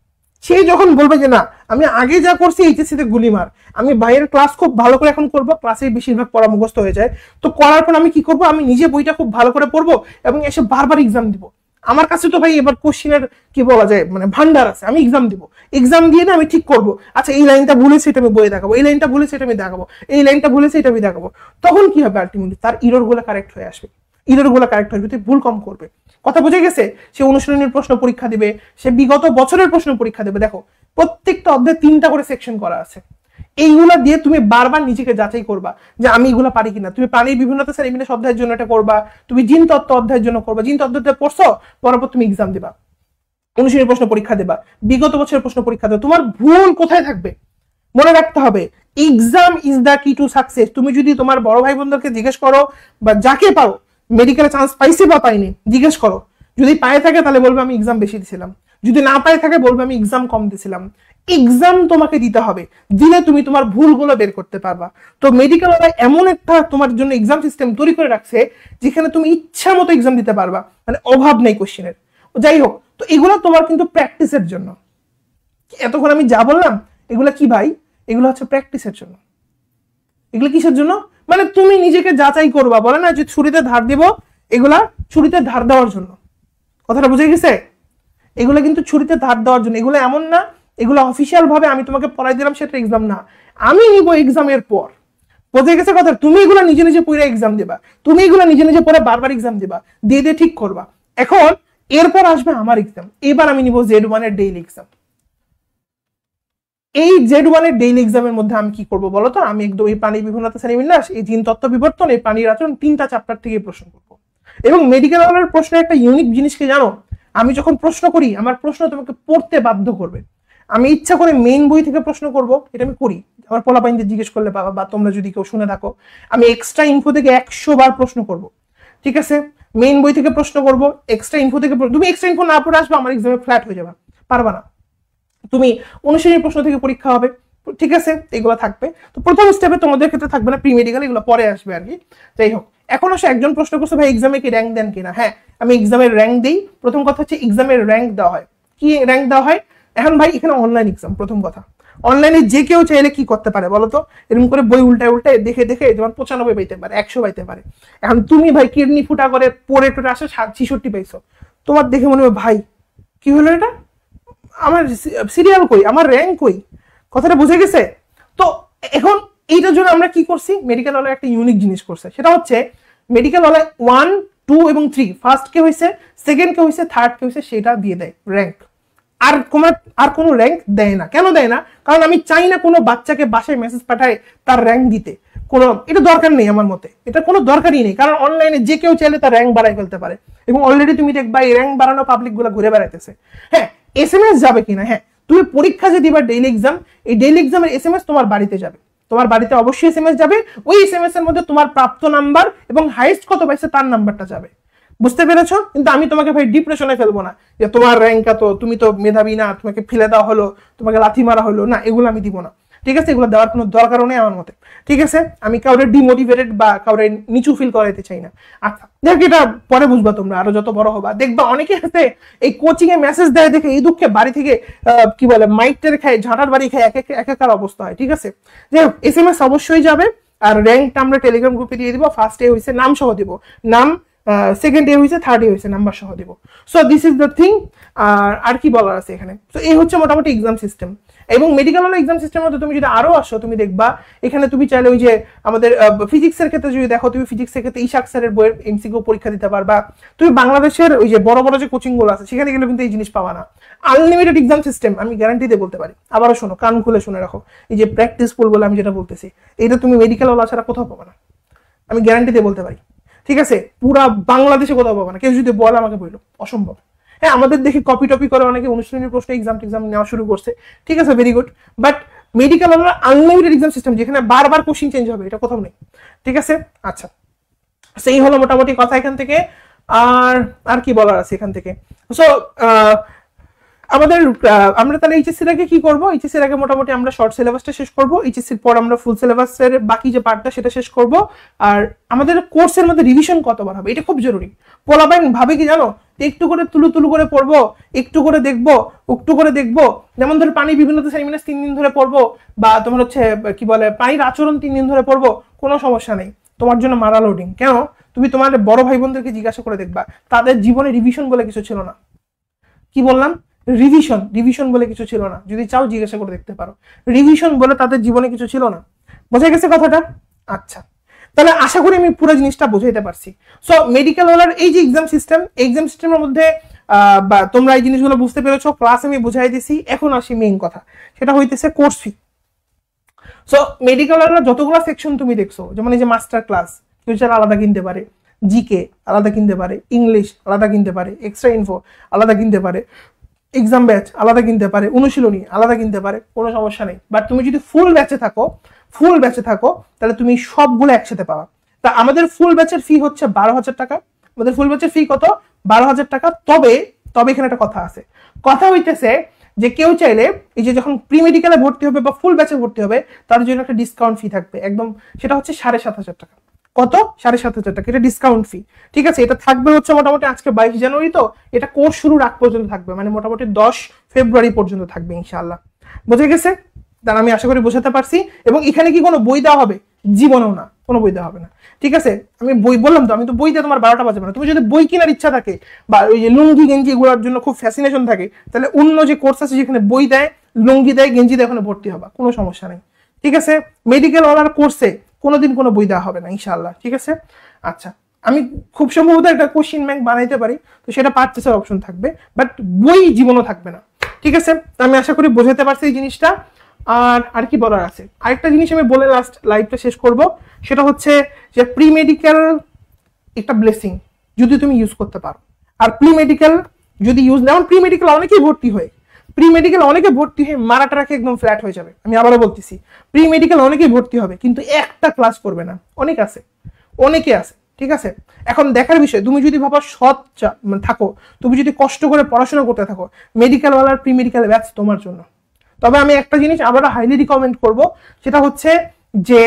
সে যখন বলবে যে না আমি আগে যা করছি এইচএসসি তে গুলিমার, আমি বাইরের ক্লাস খুব ভালো করে এখন করবো, ক্লাসে বেশিরভাগ পড়া মুখস্থ হয়ে যায়, তো করার পর আমি কি করব, আমি নিজে বইটা খুব ভালো করে পড়বো এবং এসে বারবার এক্সাম দিব। আমার কাছে তো ভাই এবার কোশ্চেনের কি বলা যায় মানে ভান্ডার আছে, আমি এক্সাম দিব, এক্সাম দিয়ে না আমি ঠিক করবো, আচ্ছা এই লাইনটা ভুলেছে এটা আমি বইয়ে দেখাবো, এই লাইনটা ভুলেছে এটা আমি দেখাবো, এই লাইনটা ভুলেছে এটা আমি দেখাবো। তখন কি হবে? আলটিমেটলি তার ইরর গুলো কারেক্ট হয়ে আসবে, ইরর গুলো কারেক্ট হয়ে যদি ভুল কম করবে। কথা বুঝে গেছে? সে অনুশীলনের প্রশ্ন পরীক্ষা দিবে, সে বিগত বছরের প্রশ্ন পরীক্ষা দেবে। দেখো প্রত্যেকটা অধ্যায়ে 3টা করে সেকশন করা আছে, এইগুলা দিয়ে তুমি বারবার নিজেকে যাচাই করবা যে আমি এগুলা পারি কিনা। তুমি প্রাণীর বিভিন্নতা শ্রেণীবিন্যাস অধ্যায়ের জন্য এটা করবা, তুমি জিন তত্ত্ব অধ্যায়ের জন্য করবা, জিন তত্ত্বটা পড়ছো, পরপর তুমি এক্সাম দিবা, অনুশীলনী প্রশ্ন পরীক্ষা দেবা, বিগত বছরের প্রশ্ন পরীক্ষা দেবা। তোমার ভুল কোথায় থাকবে মনে রাখতে হবে, এক্সাম ইজ দ্য কি টু সাকসেস। তুমি যদি তোমার বড় ভাই বোনদেরকে জিজ্ঞেস করো বা যাকে পারো মেডিকেলে চান্স পাইছে বা পাইনি জিজ্ঞেস করো, যদি পায়ে থাকে তাহলে বলবে আমি এক্সাম বেশি দিয়েছিলাম, যদি না পায়ে থাকে বলবে আমি এক্সাম কম দিয়েছিলাম। এক্সাম তোমাকে দিতে হবে, দিলে তুমি তোমার ভুলগুলো বের করতে পারবা। তো মেডিকেল এমন একটা তোমার জন্য এক্সাম সিস্টেম তৈরি করে রাখছে যেখানে তুমি ইচ্ছা মতো এক্সাম দিতে পারবা, মানে অভাব নেই কোশ্চেনের। যাই হোক, তো এগুলো তোমার কিন্তু প্র্যাকটিসের জন্য। এতক্ষণ আমি যা বললাম এগুলা কি ভাই? এগুলো হচ্ছে প্র্যাকটিসের জন্য। এগুলো কিসের জন্য? মানে তুমি নিজেকে যাচাই করবা, বলে না যে ছুরিতে ধার দিব, এগুলা ছুরিতে ধার দেওয়ার জন্য। কথাটা বুঝে গেছে? এগুলো কিন্তু ছুরিতে ধার দেওয়ার জন্য। এগুলো এমন না এগুলো অফিসিয়াল ভাবে আমি তোমাকে পড়াই দিলাম সেটা এক্সাম না, আমি নিব এক্সামের পর। বুঝে গেছে কথা? তুমি এগুলো নিজে নিজে পড়ে এক্সাম দিবা, তুমি এগুলো নিজে নিজে পড়ে বারবার এক্সাম দিবা, দিয়ে দিয়ে ঠিক করবা। এখন এরপর আসবে আমার এক্সাম, এবার আমি নিব Z1 এর ডেইলি এক্সাম। এই Z1 এর ডেইলি এক্সামের মধ্যে আমি কি করবো বলতো? আমি একদম এই প্রাণী বিভিন্নতা শ্রেণীবিন্যাস, এই জিন তত্ত্ব বিবর্তন, এই প্রাণীর আচরণ 3টা চ্যাপ্টার থেকে প্রশ্ন করবো। এবং মেডিকেল ওয়ালার প্রশ্নের একটা ইউনিক জিনিসকে জানো, আমি যখন প্রশ্ন করি আমার প্রশ্ন তোমাকে পড়তে বাধ্য করবে। আমি ইচ্ছা করে মেইন বই থেকে প্রশ্ন করব, এটা আমি করি, আমার পোলাপাইনদের জিজ্ঞেস করলে পাবা, বা তোমরা যদি কেউ শুনে থাকো, আমি এক্সট্রা ইনফো থেকে 100 বার প্রশ্ন করব, ঠিক আছে? মেইন বই থেকে প্রশ্ন করব, এক্সট্রা ইনফো থেকে। তুমি এক্সট্রা ইনফো না পড়ে আসবে আমার এক্সামে ফ্ল্যাট হয়ে যাবে, পারবা না। তুমি অনুশীলনী প্রশ্ন থেকে পরীক্ষা হবে, ঠিক আছে? এগুলো থাকবে। তো প্রথম স্টেপে তোমাদের ক্ষেত্রে থাকবে না, প্রি মেডিকেল, এগুলো পরে আসবে আর কি। যাই হোক, এখন আসে একজন প্রশ্ন করছে ভাই এক্সামে কি র্যাঙ্ক দেন কিনা? হ্যাঁ, আমি এক্সামের র্যাঙ্ক দেই। প্রথম কথা হচ্ছে এক্সামের র্যাঙ্ক দেওয়া হয়। কি র্যাঙ্ক দেওয়া হয়? এখন ভাই এখানে অনলাইন এক্সাম, প্রথম কথা অনলাইনে যে কেউ চাইলে কি করতে পারে বলতো? এরকম করে বই উল্টায় উল্টায় দেখে দেখে যেমন 95 পাইতে পারে, 100 পাইতে পারে। এখন তুমি ভাই কিডনি ফুটা করে পড়ে টোরে আসে 66 পাইছো, তোমার দেখে মনে হবে ভাই কি হলো এটা, আমার সিরিয়াল কই, আমার র্যাঙ্ক কই? কথাটা বুঝে গেছে? তো এখন এইটার জন্য আমরা কি করছি, মেডিকেল ওয়ালা একটা ইউনিক জিনিস করছে, সেটা হচ্ছে মেডিকেল ওয়ালা 1, 2 এবং 3 ফার্স্ট কে হয়েছে, সেকেন্ড কে হয়েছে, থার্ড কে হয়েছে, সেটা দিয়ে দেয় র্যাঙ্ক। আর কোনো র্যাঙ্ক দেয় না। কেন দেয় না? কারণ আমি চাই না কোনো বাচ্চাকে বাসায় মেসেজ পাঠায় তার র্যাঙ্ক দিতে, কোনো এটা দরকার নেই আমার মতে, এটা কোনো দরকারই নেই। কারণ অনলাইনে যে কেউ চাইলে তার র্যাঙ্ক বাড়াই ফেলতে পারে, এবং অলরেডি তুমি দেখবা এই র্যাঙ্ক বাড়ানো পাবলিক গুলা ঘুরে বেড়াইতেছে। হ্যাঁ, SMS যাবে কিনা, হ্যাঁ তুমি পরীক্ষা যে দিবা ডেইলি এক্সাম, এই ডেইলি এক্সামের SMS তোমার বাড়িতে যাবে, তোমার বাড়িতে অবশ্যই SMS যাবে। ওই SMS এর মধ্যে তোমার প্রাপ্ত নাম্বার এবং হাইয়েস্ট কত পাইছে তার নাম্বারটা যাবে। বুঝতে পেরেছো? কিন্তু আমি তোমাকে ভাই ডিপ্রেশনে ফেলবো না যে তোমার র্যাঙ্ক এত, তুমি তো মেধাবী না, তোমাকে ফেলে দেওয়া হলো, তোমাকে লাথি মারা হলো, না এগুলো আমি দিব না, ঠিক আছে? এগুলো দেওয়ার কোনো দরকারও নেই আমার মতে, ঠিক আছে? আমি কাউরে ডিমোটিভেটেড বা কাউরে নিচু ফিল করাইতে চাই না। আচ্ছা দেখ, এটা পরে বুঝবা তোমরা, আরো যত বড় হবা দেখবা অনেকে আছে এই কোচিং এ মেসেজ দেয় দেখে এই দুঃখে বাড়ি থেকে কি বলে মাইকটার খায়, ঝাঁটার বাড়ি খায়, একাকার অবস্থা হয়, ঠিক আছে? যাই হোক, SMS অবশ্যই যাবে। আর র্যাঙ্কটা আমরা টেলিগ্রাম গ্রুপে দিয়ে দিব, ফার্স্টে হয়েছে নাম সহ দিব, নাম, সেকেন্ড এ হয়েছে, থার্ড এ হয়েছে, নাম্বার সহ দিব। So this is the thing. আর কি বলার আছে এখানে? তো এই হচ্ছে মোটামুটি এক্সাম সিস্টেম। এবং মেডিকেল হল এক্সাম সিস্টেমের মধ্যে তুমি যদি আরো আসো, তুমি দেখবা এখানে তুমি চাইলে ওই যে আমাদের ফিজিক্সের ক্ষেত্রে যদি দেখো, তুমি ফিজিক্সের ক্ষেত্রে ইশাক স্যারের বইয়ের এমসিকিউ পরীক্ষা দিতে পারবা। তুমি বাংলাদেশের ওই যে বড় বড় যে কোচিং গুলো আছে সেখানে গেলে কিন্তু এই জিনিস পাবা না। আনলিমিটেড এক্সাম সিস্টেম, আমি গ্যারান্টি দিয়ে বলতে পারি। আবারও শোনো, কান খুলে শুনে রাখো, এই যে প্র্যাকটিস পুল বলে আমি যেটা বলতেছি, এটা তুমি মেডিকেল হল ছাড়া কোথাও পাবা না, আমি গ্যারান্টি দিয়ে বলতে পারি। ঠিক আছে, পুরা বাংলাদেশে কোথাও পাবা না। কেউ যদি বলে আমাকে বললো, অসম্ভব। হ্যাঁ, আমাদের দেখে কপি টপি করে অনেকে অনুশীলনী প্রশ্ন এক্সাম নেওয়া শুরু করছে, ঠিক আছে, very good. But medical hall unlimited exam system, যেখানে বারবার কোশ্চিন চেঞ্জ হবে, এটা কোথাও নেই। ঠিক আছে, আচ্ছা, সেই হলো মোটামুটি কথা এখান থেকে। আর কি বলার আছে এখান থেকে? সো আমরা তাহলে এইচএসসির আগে কি করবো? এইচএসসির আগে মোটামুটি আমরা শর্ট সিলেবাসটা শেষ করবো। এইচএসসির পর আমরা ফুল সিলেবাসের বাকি যে পার্টটা সেটা শেষ করব। আর আমাদের কোর্সের মধ্যে রিভিশন কতবার হবে এটা খুব জরুরি। পোলাপাইন ভাবে কি জানো, একটু করে তুলু করে পড়বো, একটু করে দেখবো। যেমন ধরো পানি বিভিন্নতা সেমিনার 3 দিন ধরে পড়বো, বা তোমার হচ্ছে কি বলে পানির আচরণ 3 দিন ধরে পড়বো, কোনো সমস্যা নেই। তোমার জন্য মারা লোডিং কেন? তুমি তোমার বড় ভাই বোনদেরকে জিজ্ঞাসা করে দেখবা, তাদের জীবনে রিভিশন বলে কিছু ছিল না। কি বললাম? রিভিশন বলে কিছু ছিল না। যদি চাও জিজ্ঞাসা করে দেখতে পারো, রিভিশন বলে তাদের জীবনে কিছু ছিল না। বোঝা গেছে কথাটা? আচ্ছা, তাহলে আশা করি আমি পুরো জিনিসটা বুঝাইতে পারছি। সো মেডিকেল হলার এই যে এক্সাম সিস্টেমের মধ্যে বা তোমরা এই জিনিসগুলো বুঝতে পেরেছো, ক্লাস আমি বুঝাই দিছি। এখন আসি মেইন কথা, সেটা হইতেছে কোর্স ফি। সো মেডিকেল হলার যতগুলো সেকশন তুমি দেখছো, যেমন এই যে মাস্টার ক্লাস, ফিউচার আলাদা কিনতে পারে, জিকে আলাদা কিনতে পারে, ইংলিশ আলাদা কিনতে পারে, এক্সট্রা ইনফো আলাদা কিনতে পারে, এক্সাম ব্যাচ আলাদা কিনতে পারে, অনুশীলনী আলাদা কিনতে পারে, কোনো সমস্যা নেই। বাট তুমি যদি ফুল ব্যাচে থাকো তাহলে তুমি সবগুলো একসাথে পাবা। তা আমাদের ফুল ব্যাচের ফি হচ্ছে 12,000 টাকা। আমাদের ফুল ব্যাচের ফি কত? 12,000 টাকা। তবে এখানে একটা কথা আছে, কথা হইতেছে যে কেউ চাইলে এই যে যখন প্রি মেডিকেলে ভর্তি হবে বা ফুল ব্যাচে ভর্তি হবে, তার জন্য একটা ডিসকাউন্ট ফি থাকবে একদম, সেটা হচ্ছে 7,500 টাকা। কত? 7,500 টাকা, এটা ডিসকাউন্ট ফি। ঠিক আছে, এটা থাকবে হচ্ছে মোটামুটি আজকে 22 জানুয়ারি, তো এটা কোর্স শুরুর আগ পর্যন্ত থাকবে, মানে মোটামুটি 10 ফেব্রুয়ারি পর্যন্ত থাকবে ইনশাআল্লাহ। বোঝা গেছে? তাহলে আমি আশা করি বোঝাতে পারছি। এবং এখানে কি কোনো বই দেওয়া হবে? জীবনেও না, কোনো বই দেওয়া হবে না। ঠিক আছে, আমি বই বললাম তো, আমি তো বই দিয়ে তোমার 12টা বাজে না। তুমি যদি বই কেনার ইচ্ছা থাকে বা ওই যে লুঙ্গি গেঞ্জি এগুলোর জন্য খুব ফ্যাসিনেশন থাকে, তাহলে অন্য যে কোর্স আছে যেখানে বই দেয়, লুঙ্গি দেয়, গেঞ্জি দেয়, ওখানে ভর্তি হবা, কোনো সমস্যা নেই। ঠিক আছে, মেডিকেল ওয়ালার কোর্সে কোনোদিন কোনো বই দেওয়া হবে না ইনশাআল্লাহ। ঠিক আছে, আচ্ছা, আমি খুব সম্ভবত একটা কোশ্চিন ব্যাংক বানাইতে পারি, তো সেটা পারচেসের অপশন থাকবে, বাট বই জীবনও থাকবে না। ঠিক আছে, আমি আশা করি বোঝাতে পারছি এই জিনিসটা। আর কি বলার আছে? আরেকটা জিনিস আমি বলে লাস্ট লাইভটা শেষ করব, সেটা হচ্ছে যে প্রি মেডিকেল একটা ব্লেসিং যদি তুমি ইউজ করতে পারো। আর প্রি মেডিকেল যদি ইউজ না, প্রি মেডিকেল অনেকেই ভর্তি হয়ে মারাটা রাখে একদম ফ্ল্যাট হয়ে যাবে। আমি আবারও বলতেছি, প্রি মেডিকেল অনেকেই ভর্তি হবে কিন্তু একটা ক্লাস করবে না, অনেকে আছে। ঠিক আছে, এখন দেখার বিষয়, তুমি যদি ভাবো সৎ থাকো, তুমি যদি কষ্ট করে পড়াশোনা করতে থাকো, মেডিকেল ওয়ালার প্রি মেডিকেল ব্যাচ তোমার জন্য। তবে আমি একটা জিনিস আবার হাইলি রিকমেন্ড করব, সেটা হচ্ছে যে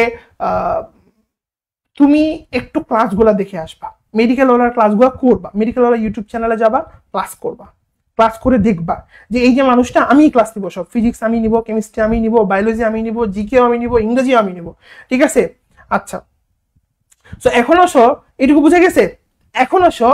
তুমি একটু ক্লাসগুলো দেখে আসবা, মেডিকেল ওয়ালার ক্লাসগুলো করবা, মেডিকেল ওয়ালার ইউটিউব চ্যানেলে যাবা, ক্লাস করবা, ক্লাস করে দেখবা যে এই যে মানুষটা, আমি ক্লাস নিব, সব ফিজিক্স আমি নিব, কেমিস্ট্রি আমি নিব, বায়োলজি আমি নিব, জিকেও আমি নিব, ইংরেজিও আমি নিব। ঠিক আছে, আচ্ছা, সো এখন আসো, এটুকু বুঝে গেছে? এখন আসো,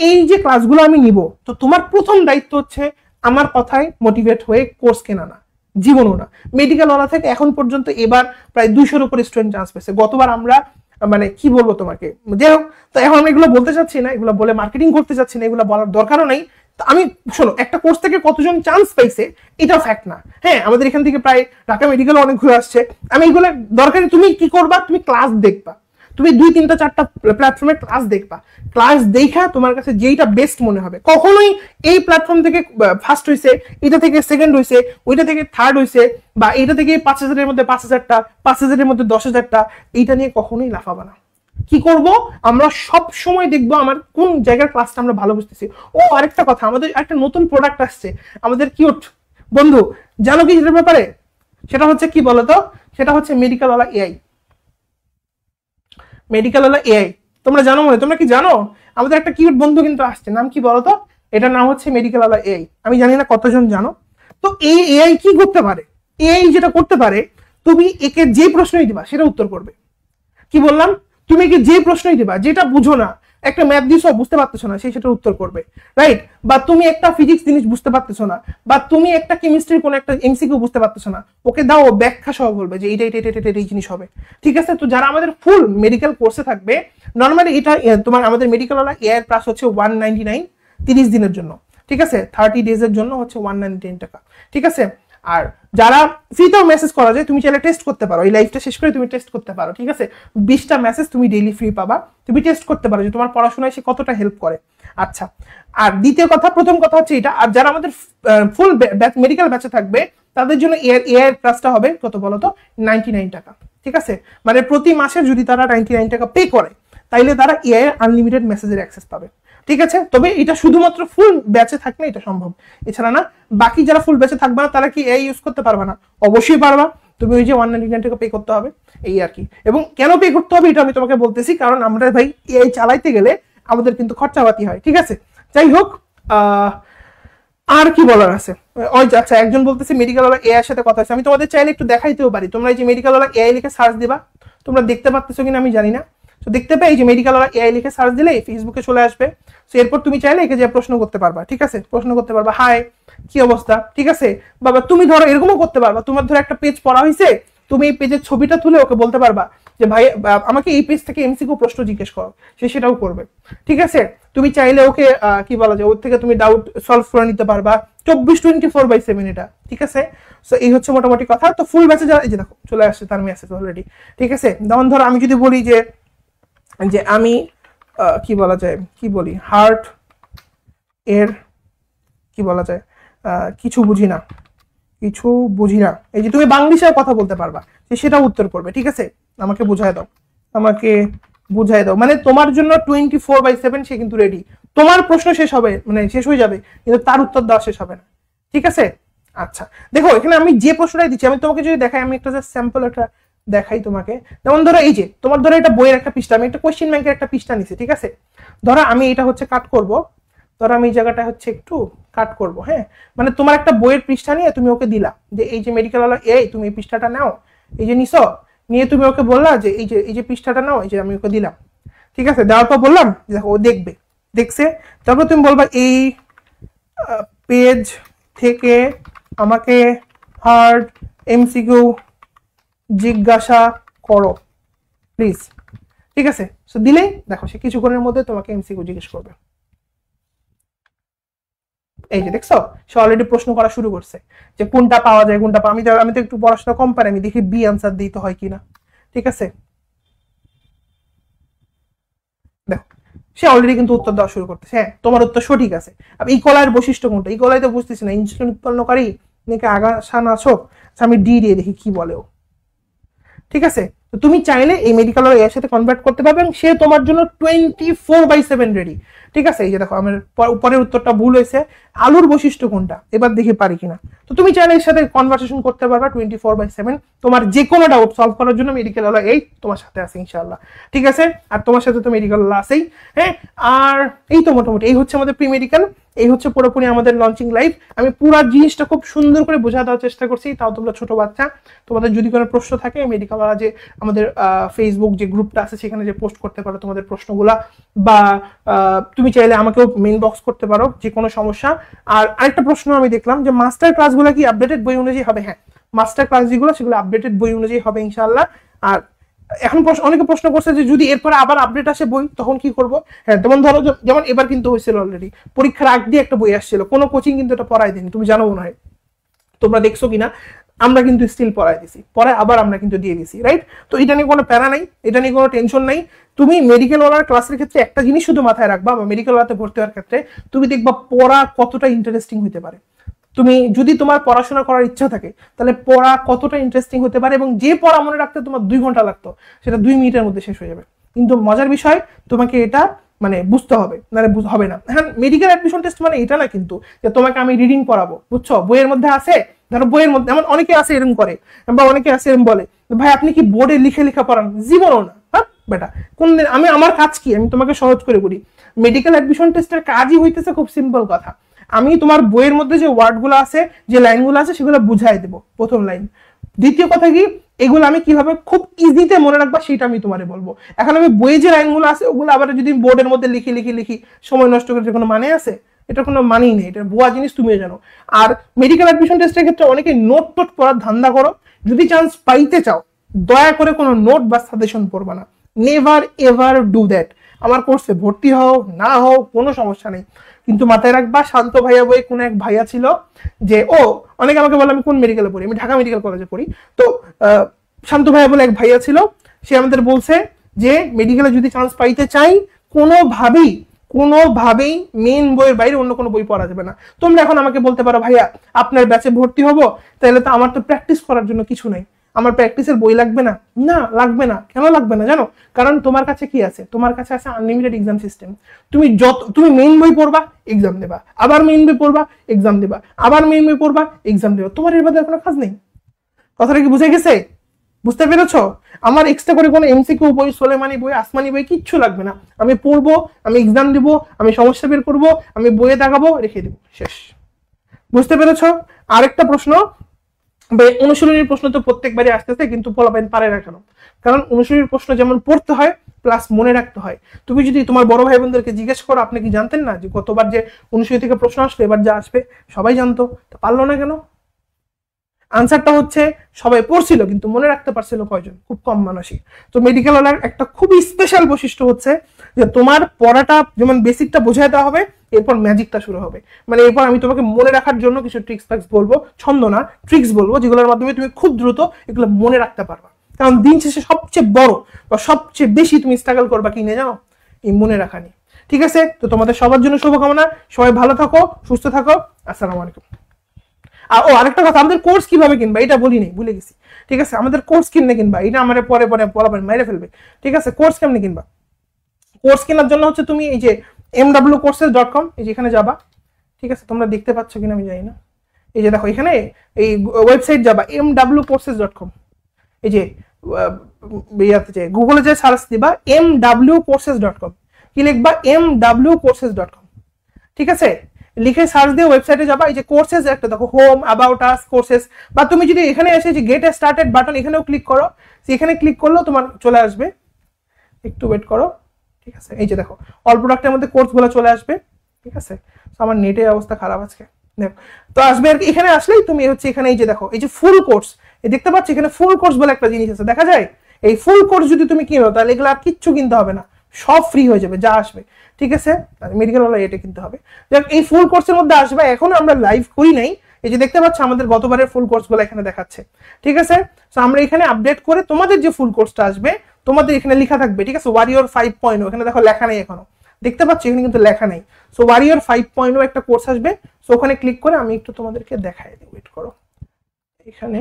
এই যে ক্লাসগুলো আমি নিব, তো তোমার প্রথম দায়িত্ব হচ্ছে আমার কথায় মোটিভেট হয়ে কোর্স কেনা না, জীবনও না। মেডিকেল ওয়ালা থেকে এখন পর্যন্ত এবার প্রায় 200-এর উপরে স্টুডেন্ট চান্স পেয়েছে। গতবার আমরা মানে কি বলবো তোমাকে, যাই হোক, তো এখন আমি এগুলো বলতে চাচ্ছি না, এগুলো বলে মার্কেটিং করতে চাচ্ছি না, এগুলো বলার দরকারও নেই। আমি শোনো, একটা কোর্স থেকে কতজন চান্স পাইছে এটা ফ্যাক্ট না। হ্যাঁ, আমাদের এখান থেকে প্রায় ঢাকা মেডিকেল অনেক ঘুরে আসছে। আমি এগুলো দরকারি, তুমি কি করবা, তুমি ক্লাস দেখবা, তুমি 2-3-4টা প্ল্যাটফর্মে ক্লাস দেখবা, ক্লাস দেখা তোমার কাছে যেইটা বেস্ট মনে হবে। কখনোই এই প্ল্যাটফর্ম থেকে ফার্স্ট হয়েছে, এটা থেকে সেকেন্ড হয়েছে, ওইটা থেকে থার্ড হয়েছে, বা এইটা থেকে 5,000-এর মধ্যে 5,000টা, 5,000-এর মধ্যে 10,000টা, এইটা নিয়ে কখনোই লাফাবা না। কি করব, আমরা সব সময় দেখবো আমার কোন জায়গার ক্লাসটা আমরা ভালো বুঝতেছি। ও আরেকটা কথা, আমাদের একটা নতুন প্রোডাক্ট আসছে, আমাদের কিউট বন্ধু, জানো কি এটার ব্যাপারে? সেটা হচ্ছে কি বলতো, সেটা হচ্ছে মেডিকেল ওয়ালা এআই। তোমরা জানো মনে, তোমরা কি জানো আমাদের একটা কিউট বন্ধু কিন্তু আসছে, নাম কি বলতো? এটার নাম হচ্ছে মেডিকেল ওয়ালা এআই। আমি জানি না কতজন জানো। তো এই এআই কি করতে পারে? এআই যেটা করতে পারে, তুমি একে যে প্রশ্নই দিবা সেটা উত্তর করবে। কি বললাম? তুমি একে যে প্রশ্নই দিবা, যেটা বুঝো না, একটা ম্যাথ দিছো বুঝতে পারতেছো না, সেটার উত্তর করবে, রাইট? বা তুমি একটা ফিজিক্স জিনিস বুঝতে পারতেছো না, বা তুমি একটা কেমিস্ট্রির কোন একটা এমসিকিউ বুঝতে পারতেছো না, ওকে দাও ব্যাখ্যা সহ বলবে যে এইটা এটা এটা এই জিনিস হবে, ঠিক আছে? তো যারা আমাদের ফুল মেডিকেল কোর্সে থাকবে, নর্মালি এটা তোমার আমাদের মেডিকেল ওয়ালা এয়ার প্রাইস হচ্ছে 199 30 দিনের জন্য, ঠিক আছে? 30 ডেজের জন্য হচ্ছে 199 টাকা, ঠিক আছে? আর যারা ফ্রিতেও মেসেজ করা যায়, তুমি চাইলে টেস্ট করতে পারো, এই লাইভটা শেষ করে তুমি টেস্ট করতে পারো, ঠিক আছে? 20টা মেসেজ তুমি ডেইলি ফ্রি পাবা, তুমি টেস্ট করতে পারো যে তোমার পড়াশোনায় সে কতটা হেল্প করে। আচ্ছা, আর দ্বিতীয় কথা, প্রথম কথা হচ্ছে এটা, আর যারা আমাদের ফুল মেডিকেল ব্যাচে থাকবে তাদের জন্য এয়ার প্রাইসটা হবে কত বলো তো? 99 টাকা, ঠিক আছে? মানে প্রতি মাসে যদি তারা 99 টাকা পে করে, তাইলে তারা এয়ার আনলিমিটেড মেসেজের অ্যাক্সেস পাবে, ঠিক আছে? তবে এটা শুধুমাত্র ফুল ব্যাচে থাকলে এটা সম্ভব, এছাড়া না। বাকি যারা ফুল ব্যাচে থাকবে না তারা কি এআই ইউজ করতে পারবে না? অবশ্যই পারবা, তুমি ওই যে 199 টাকা পে করতে হবে, এই আর কি। এবং কেন পে করতে হবে এটা আমি তোমাকে বলতেছি, কারণ আমরা ভাই এআই চালাইতে গেলে আমাদের কিন্তু খরচাপাতি হয়, ঠিক আছে? যাই হোক, আর কি বলার আছে? ওই আচ্ছা, একজন বলতেছে মেডিকেল ওয়ালা এআই এর সাথে কথা আছে, আমি তোমাদের চাইলে একটু দেখাইতেও পারি। তোমরা এই যে মেডিকেল ওয়ালা এআই লিখে সার্চ দিবা, তোমরা দেখতে পাচ্ছ কিনা আমি জানি না, তো দেখতে পাই যে মেডিকেল ওয়ালা এআই লিখে সার্চ দিলে ফেসবুকে চলে আসবে। তো এরপর তুমি চাইলে একে যে প্রশ্ন করতে পারবা, ঠিক আছে? প্রশ্ন করতে পারবা, হাই কি অবস্থা, ঠিক আছে? বাবা তুমি ধরো এরকমও করতে পারবা, তোমার ধরো একটা পেজ পড়া হয়েছে, তুমি এই পেজের ছবিটা তুলে ওকে বলতে পারবা যে ভাই আমাকে এই পেজ থেকে এমসিকিউ প্রশ্ন জিজ্ঞেস করো, সে সেটাও করবে, ঠিক আছে? তুমি চাইলে ওকে কি বলা যায়, ওর থেকে তুমি ডাউট সলভ করে নিতে পারবা 24/7 এটা, ঠিক আছে? সো এই হচ্ছে মোটামুটি কথা। তো ফুল ব্যাচে যারা, এই যে দেখো চলে আসছে তার মেসেজ অলরেডি, ঠিক আছে? যেমন ধরো আমি যদি বলি যে আমি কি বলা যায়, কি বলি, হার্ট এর কি বলা যায়, কিছু বুঝি না, কিছু বুঝি না, এই যে তুমি বাংলিশে কথা বলতে পারবা, সেটা উত্তর করবে, ঠিক আছে? আমাকে বুঝায় দাও, আমাকে বুঝাই দাও, মানে তোমার জন্য 24/7 সে কিন্তু রেডি। তোমার প্রশ্ন শেষ হবে, মানে শেষ হয়ে যাবে, কিন্তু তার উত্তর দেওয়া শেষ হবে না, ঠিক আছে? আচ্ছা দেখো, এখানে আমি যে প্রশ্নটাই দিচ্ছি, আমি তোমাকে যদি দেখাই, আমি একটা স্যাম্পল একটা দেখাই তোমাকে। যেমন ধরো এই যে তোমার ধরো এটা বইয়ের একটা পৃষ্ঠা, আমি একটা কোয়েশ্চেন ব্যাংকের একটা পৃষ্ঠা নিছি, ঠিক আছে? ধরো আমি এটা হচ্ছে কাট করব, ধরো আমি এই জায়গাটা হচ্ছে একটু কাট করব, হ্যাঁ? মানে তোমার একটা বইয়ের পৃষ্ঠা নিয়ে তুমি ওকে দিলা যে এই যে মেডিকেল ওয়ালা এই তুমি এই পৃষ্ঠাটা নাও, এই যে নিছো, নিয়ে তুমি ওকে বললা যে এই যে পৃষ্ঠাটা নাও, এই যে আমি ওকে দিলাম, ঠিক আছে? দেওয়ার পর বললাম দেখো ও দেখবে, দেখছে, তারপর তুমি বলবা এই পেজ থেকে আমাকে হার্ড এমসিকিউ জিজ্ঞাসা করো প্লিজ, ঠিক আছে? সো দিলেই দেখো সে কিছুক্ষণের মধ্যে তোমাকে এমসিকিউ জিজ্ঞেস করবে। এই যে দেখছো, সে অলরেডি প্রশ্ন করা শুরু করছে যে কোনটা পাওয়া যায়, কোনটা আমি তো একটু পড়াশোনা কম পারি, আমি দেখি বি আনসার দিতে হয় কিনা, ঠিক আছে? দেখো সে অলরেডি কিন্তু উত্তর দেওয়া শুরু করতেছে, হ্যাঁ তোমার উত্তর সঠিক আছে। আর ইকোলাইয়ের বৈশিষ্ট্য কোনটা? ইকোলাই তো বুঝতেছি না, ইনসুলিন উৎপন্নকারী নাকি আগা নাশক, আমি ডি দিয়ে দেখি কি বলে ও, ঠিক আছে? তো তুমি চাইলে এই মেডিকেল এর সাথে কনভার্ট করতে পারবে এবং সে তোমার জন্য 24/7 রেডি, ঠিক আছে? এই যে দেখো আমার উপরের উত্তরটা ভুল হয়েছে, আলুর বৈশিষ্ট্য কোনটা, এবার দেখি পারি কিনা। তো তুমি চাইলে এর সাথে কনভারসেশন করতে পারবা 24/7, তোমার যে কোনো ডাউট সলভ করার জন্য মেডিকেল ওয়ালা এই তোমার সাথে আছে ইনশাআল্লাহ, ঠিক আছে? আর তোমার সাথে তো মেডিকেল ওয়ালা আছেই, হ্যাঁ? আর এই তো মোটামুটি এই হচ্ছে আমাদের প্রি মেডিকেল, এই হচ্ছে পুরোপুরি আমাদের লঞ্চিং লাইভ। আমি পুরো জিনিসটা খুব সুন্দর করে বোঝা দেওয়ার চেষ্টা করছি, তাও তোমরা ছোট বাচ্চা, তোমাদের যদি কোনো প্রশ্ন থাকে মেডিকেল ওয়ালা যে আমাদের ফেসবুক যে গ্রুপটা আছে সেখানে যে পোস্ট করতে পারো তোমাদের প্রশ্নগুলা, বা তুমি চাইলে আমাকেও মেইন বক্স করতে পারো যে কোনো সমস্যা। আর আরেকটা প্রশ্ন আমি দেখলাম যে মাস্টার ক্লাসগুলো কি আপডেটেড বই অনুযায়ী হবে? হ্যাঁ, মাস্টার ক্লাস যেগুলো সেগুলো আপডেটেড বই অনুযায়ী হবে ইনশাআল্লাহ। আর এখন অনেকে প্রশ্ন করছে যে যদি এরপরে আবার আপডেট আসে বই তখন কি করব? হ্যাঁ, যেমন ধরো যেমন এবার কিন্তু হয়েছিল অলরেডি পরীক্ষার আগ দিয়ে একটা বই আসছিল, কোনো কোচিং কিন্তু এটা পড়াই দেয়নি, তুমি জানো মনে হয়, তোমরা দেখছো কিনা, আমরা কিন্তু স্টিল পড়াই দিছি, পরে আবার আমরা কিন্তু দিয়ে দিছি, রাইট? তো এটা নিয়ে কোনো প্যারা নাই, এটা নিয়ে কোনো টেনশন নাই। তুমি মেডিকেল ওয়ালার ক্লাসের ক্ষেত্রে একটা জিনিস শুধু মাথায় রাখবা, বা মেডিকেল ওয়ালাতে ভর্তি হওয়ার ক্ষেত্রে তুমি দেখবা পড়া কতটা ইন্টারেস্টিং হতে পারে। তুমি যদি তোমার পড়াশোনা করার ইচ্ছা থাকে তাহলে পড়া কতটা ইন্টারেস্টিং হতে পারে, এবং যে পড়া মনে রাখতে তোমার 2 ঘন্টা লাগতো সেটা 2 মিনিটের মধ্যে শেষ হয়ে যাবে। কিন্তু মজার বিষয় তোমাকে এটা মানে বুঝতে হবে, নাহলে হবে না। হ্যাঁ, মেডিকেল অ্যাডমিশন টেস্ট মানে এটা না কিন্তু যে তোমাকে আমি রিডিং পড়াবো, বুঝছো? বইয়ের মধ্যে আছে, ধরো বইয়ের মধ্যে এমন অনেকে আছে এরকম করে, বা অনেকে আছে এরকম বলে ভাই আপনি কি বোর্ডে লিখে লেখা পড়ান? জীবনও না। হ্যাঁ বেটা, কোনদিন আমার কাজ কি? আমি তোমাকে সহজ করে বলি, মেডিকেল অ্যাডমিশন টেস্টের কাজই হইতেছে খুব সিম্পল কথা, আমি তোমার বইয়ের মধ্যে যে ওয়ার্ডগুলো আছে, যে লাইনগুলো আছে সেগুলো বুঝাই দেবো। প্রথম লাইন দ্বিতীয় কথা কি, এগুলো আমি কিভাবে খুব ইজিতে মনে রাখবা সেটা আমি তোমারে বলবো। এখন আমি বইয়ে যে লাইনগুলো আছে ওগুলো আবার যদি বোর্ডের মধ্যে লিখি সময় নষ্ট করে কোনো মানে আছে? এটা কোনো মানেই নেই, এটা ভুয়া জিনিস, তুমিও জানো। আর মেডিকেল অ্যাডমিশন টেস্টের ক্ষেত্রে অনেকে নোট টোট পড়ার ধান্দা করো, যদি চান্স পাইতে চাও দয়া করে কোনো নোট বা সাজেশন পড়বা না, নেভার এভার ডু দ্যাট। আমার কোর্সে ভর্তি হও না হও কোনো সমস্যা নেই, কিন্তু মাথায় রাখবা শান্ত ভাইয়া বই কোনো এক ভাইয়া ছিল যে, ও অনেকে আমাকে বলে আমি কোন মেডিকেলে পড়ি, আমি ঢাকা মেডিকেল কলেজে পড়ি, তো শান্ত ভাইয়া বলে এক ভাইয়া ছিল, সে আমাদের বলছে যে মেডিকেলে যদি চান্স পাইতে চাই কোনোভাবেই মেইন বইয়ের বাইরে অন্য কোনো বই পড়া যাবে না। তোমরা এখন আমাকে বলতে পারো ভাইয়া আপনার ব্যাচে ভর্তি হব, তাহলে তো আমার তো প্র্যাকটিস করার জন্য কিছু নাই, আমার প্র্যাকটিসের বই লাগবে না? না, লাগবে না। কেন লাগবে না জানো? কারণ তোমার কাছে কি আছে? তোমার কাছে আছে আনলিমিটেড এক্সাম সিস্টেম। তুমি মেইন বই পড়বা, এক্সাম দেবা, আবার মেইন বই পড়বা, এক্সাম দেবা, আবার মেইন বই পড়বা, এক্সাম দেবা, তোমার এর বাদে কোনো কাজ নেই। কথাটা কি বুঝে গেছে? বুঝতে পেরেছো? আমার এক্সট্রা করে কোনো এমসিকিউ বই, সোলেমানি বই, আসমানি বই কিচ্ছু লাগবে না। আমি পড়বো, আমি এক্সাম দিব, আমি সমস্যা বের করবো, আমি বইয়ে দেখাবো, রেখে দেবো, শেষ। বুঝতে পেরেছো? আরেকটা প্রশ্ন, অনুশীলনীর প্রশ্ন তো প্রত্যেকবারই আসতেছে, কিন্তু পোলাপাইন পারে না কেন? কারণ অনুশীলনীর প্রশ্ন যেমন পড়তে হয় প্লাস মনে রাখতে হয়। তুমি যদি তোমার বড় ভাই বোনদেরকে জিজ্ঞেস করো, আপনি কি জানতেন না যে গতবার যে অনুশীলনী থেকে প্রশ্ন আসলো এবার যা আসবে? সবাই জানতো, তো পারলো না কেন? আনসারটা হচ্ছে সবাই পড়ছিল কিন্তু মনে রাখতে পারছিল কয়জন? খুব কম মানুষই। তো মেডিকেল ওয়ালার একটা খুবই স্পেশাল বৈশিষ্ট্য হচ্ছে যে তোমার পড়াটা যেমন বেসিকটা বোঝায় দেওয়া হবে, এরপর ম্যাজিকটা শুরু হবে। মানে এরপর আমি তোমাকে মনে রাখার জন্য কিছু ট্রিক্স ফ্যাক্স বলবো, ছন্দ না ট্রিক্স বলবো, যেগুলোর মাধ্যমে তুমি খুব দ্রুত এগুলো মনে রাখতে পারবা। কারণ দিন শেষে সবচেয়ে বড় বা সবচেয়ে বেশি তুমি স্ট্রাগল করবা কি নিয়ে জানো? এই মনে রাখা নিয়ে। ঠিক আছে, তো তোমাদের সবার জন্য শুভকামনা, সবাই ভালো থাকো, সুস্থ থাকো। আসসালামু আলাইকুম। ও আরেকটা কথা, আমাদের কোর্স কিভাবে কিনবা এটা বলি নাই, ভুলে গেছি। ঠিক আছে, আমাদের কোর্স কিনলে কিনবা, এটা আমার পরে বলাবেন, মেরে ফেলবে। ঠিক আছে, কোর্স কেমনে কিনবা? কোর্স কেনার জন্য হচ্ছে তুমি এই যে mwcourses.com, এই যে এখানে যাবা। ঠিক আছে, তোমরা দেখতে পাচ্ছ কিনা আমি জানি না, এই যে দেখো এখানে এই ওয়েবসাইট যাবা mwcourses.com, এই যে গুগলে যে সার্চ দিবা mwcourses.com, কি লিখবা mwcourses.com। ঠিক আছে, লিখে সার্চ দিয়ে ওয়েবসাইটে যাবা, এই যে কোর্সেস একটা দেখো, হোম, অ্যাবাউট আস, কোর্সেস, বা তুমি যদি এখানে এসে যে গেট স্টার্টেড বাটন এখানেও ক্লিক করো, এখানে ক্লিক করলেও তোমার চলে আসবে। একটু ওয়েট করো। ঠিক আছে, এই যে দেখো অল প্রোডাক্টের মধ্যে কোর্সগুলো চলে আসবে। ঠিক আছে, তো আমার নেটের অবস্থা খারাপ আজকে, দেখো তো আসবে আর কি। এখানে আসলেই তুমি হচ্ছে এখানে এই যে দেখো এই যে ফুল কোর্স, এই দেখতে পাচ্ছ এখানে ফুল কোর্স বলে একটা জিনিস আছে, দেখা যায়। এই ফুল কোর্স যদি তুমি কিনো তাহলে এগুলো আর কিচ্ছু কিনতে হবে না, সব ফ্রি হয়ে যাবে যা আসবে। ঠিক আছে, মেডিকেল ওয়ালা এটা কিনতে হবে। এই ফুল কোর্সের মধ্যে আসবে, এখন আমরা লাইভ করি নাই, এই যে দেখতে পাচ্ছ আমাদের গতবারের ফুল কোর্সগুলো এখানে দেখাচ্ছে। ঠিক আছে, তো আমরা এখানে আপডেট করে তোমাদের যে ফুল কোর্সটা আসবে তোমাদের এখানে লেখা থাকবে। ঠিক আছে, ওয়ারিয়র 5.0, এখানে দেখো লেখা নেই এখনো, দেখতে পাচ্ছ এখানে কিন্তু লেখা নেই। সো ওয়ারিয়র 5.0 একটা কোর্স আসবে, সো ওখানে ক্লিক করে আমি একটু তোমাদেরকে দেখাই দিই, ওয়েট করো। এখানে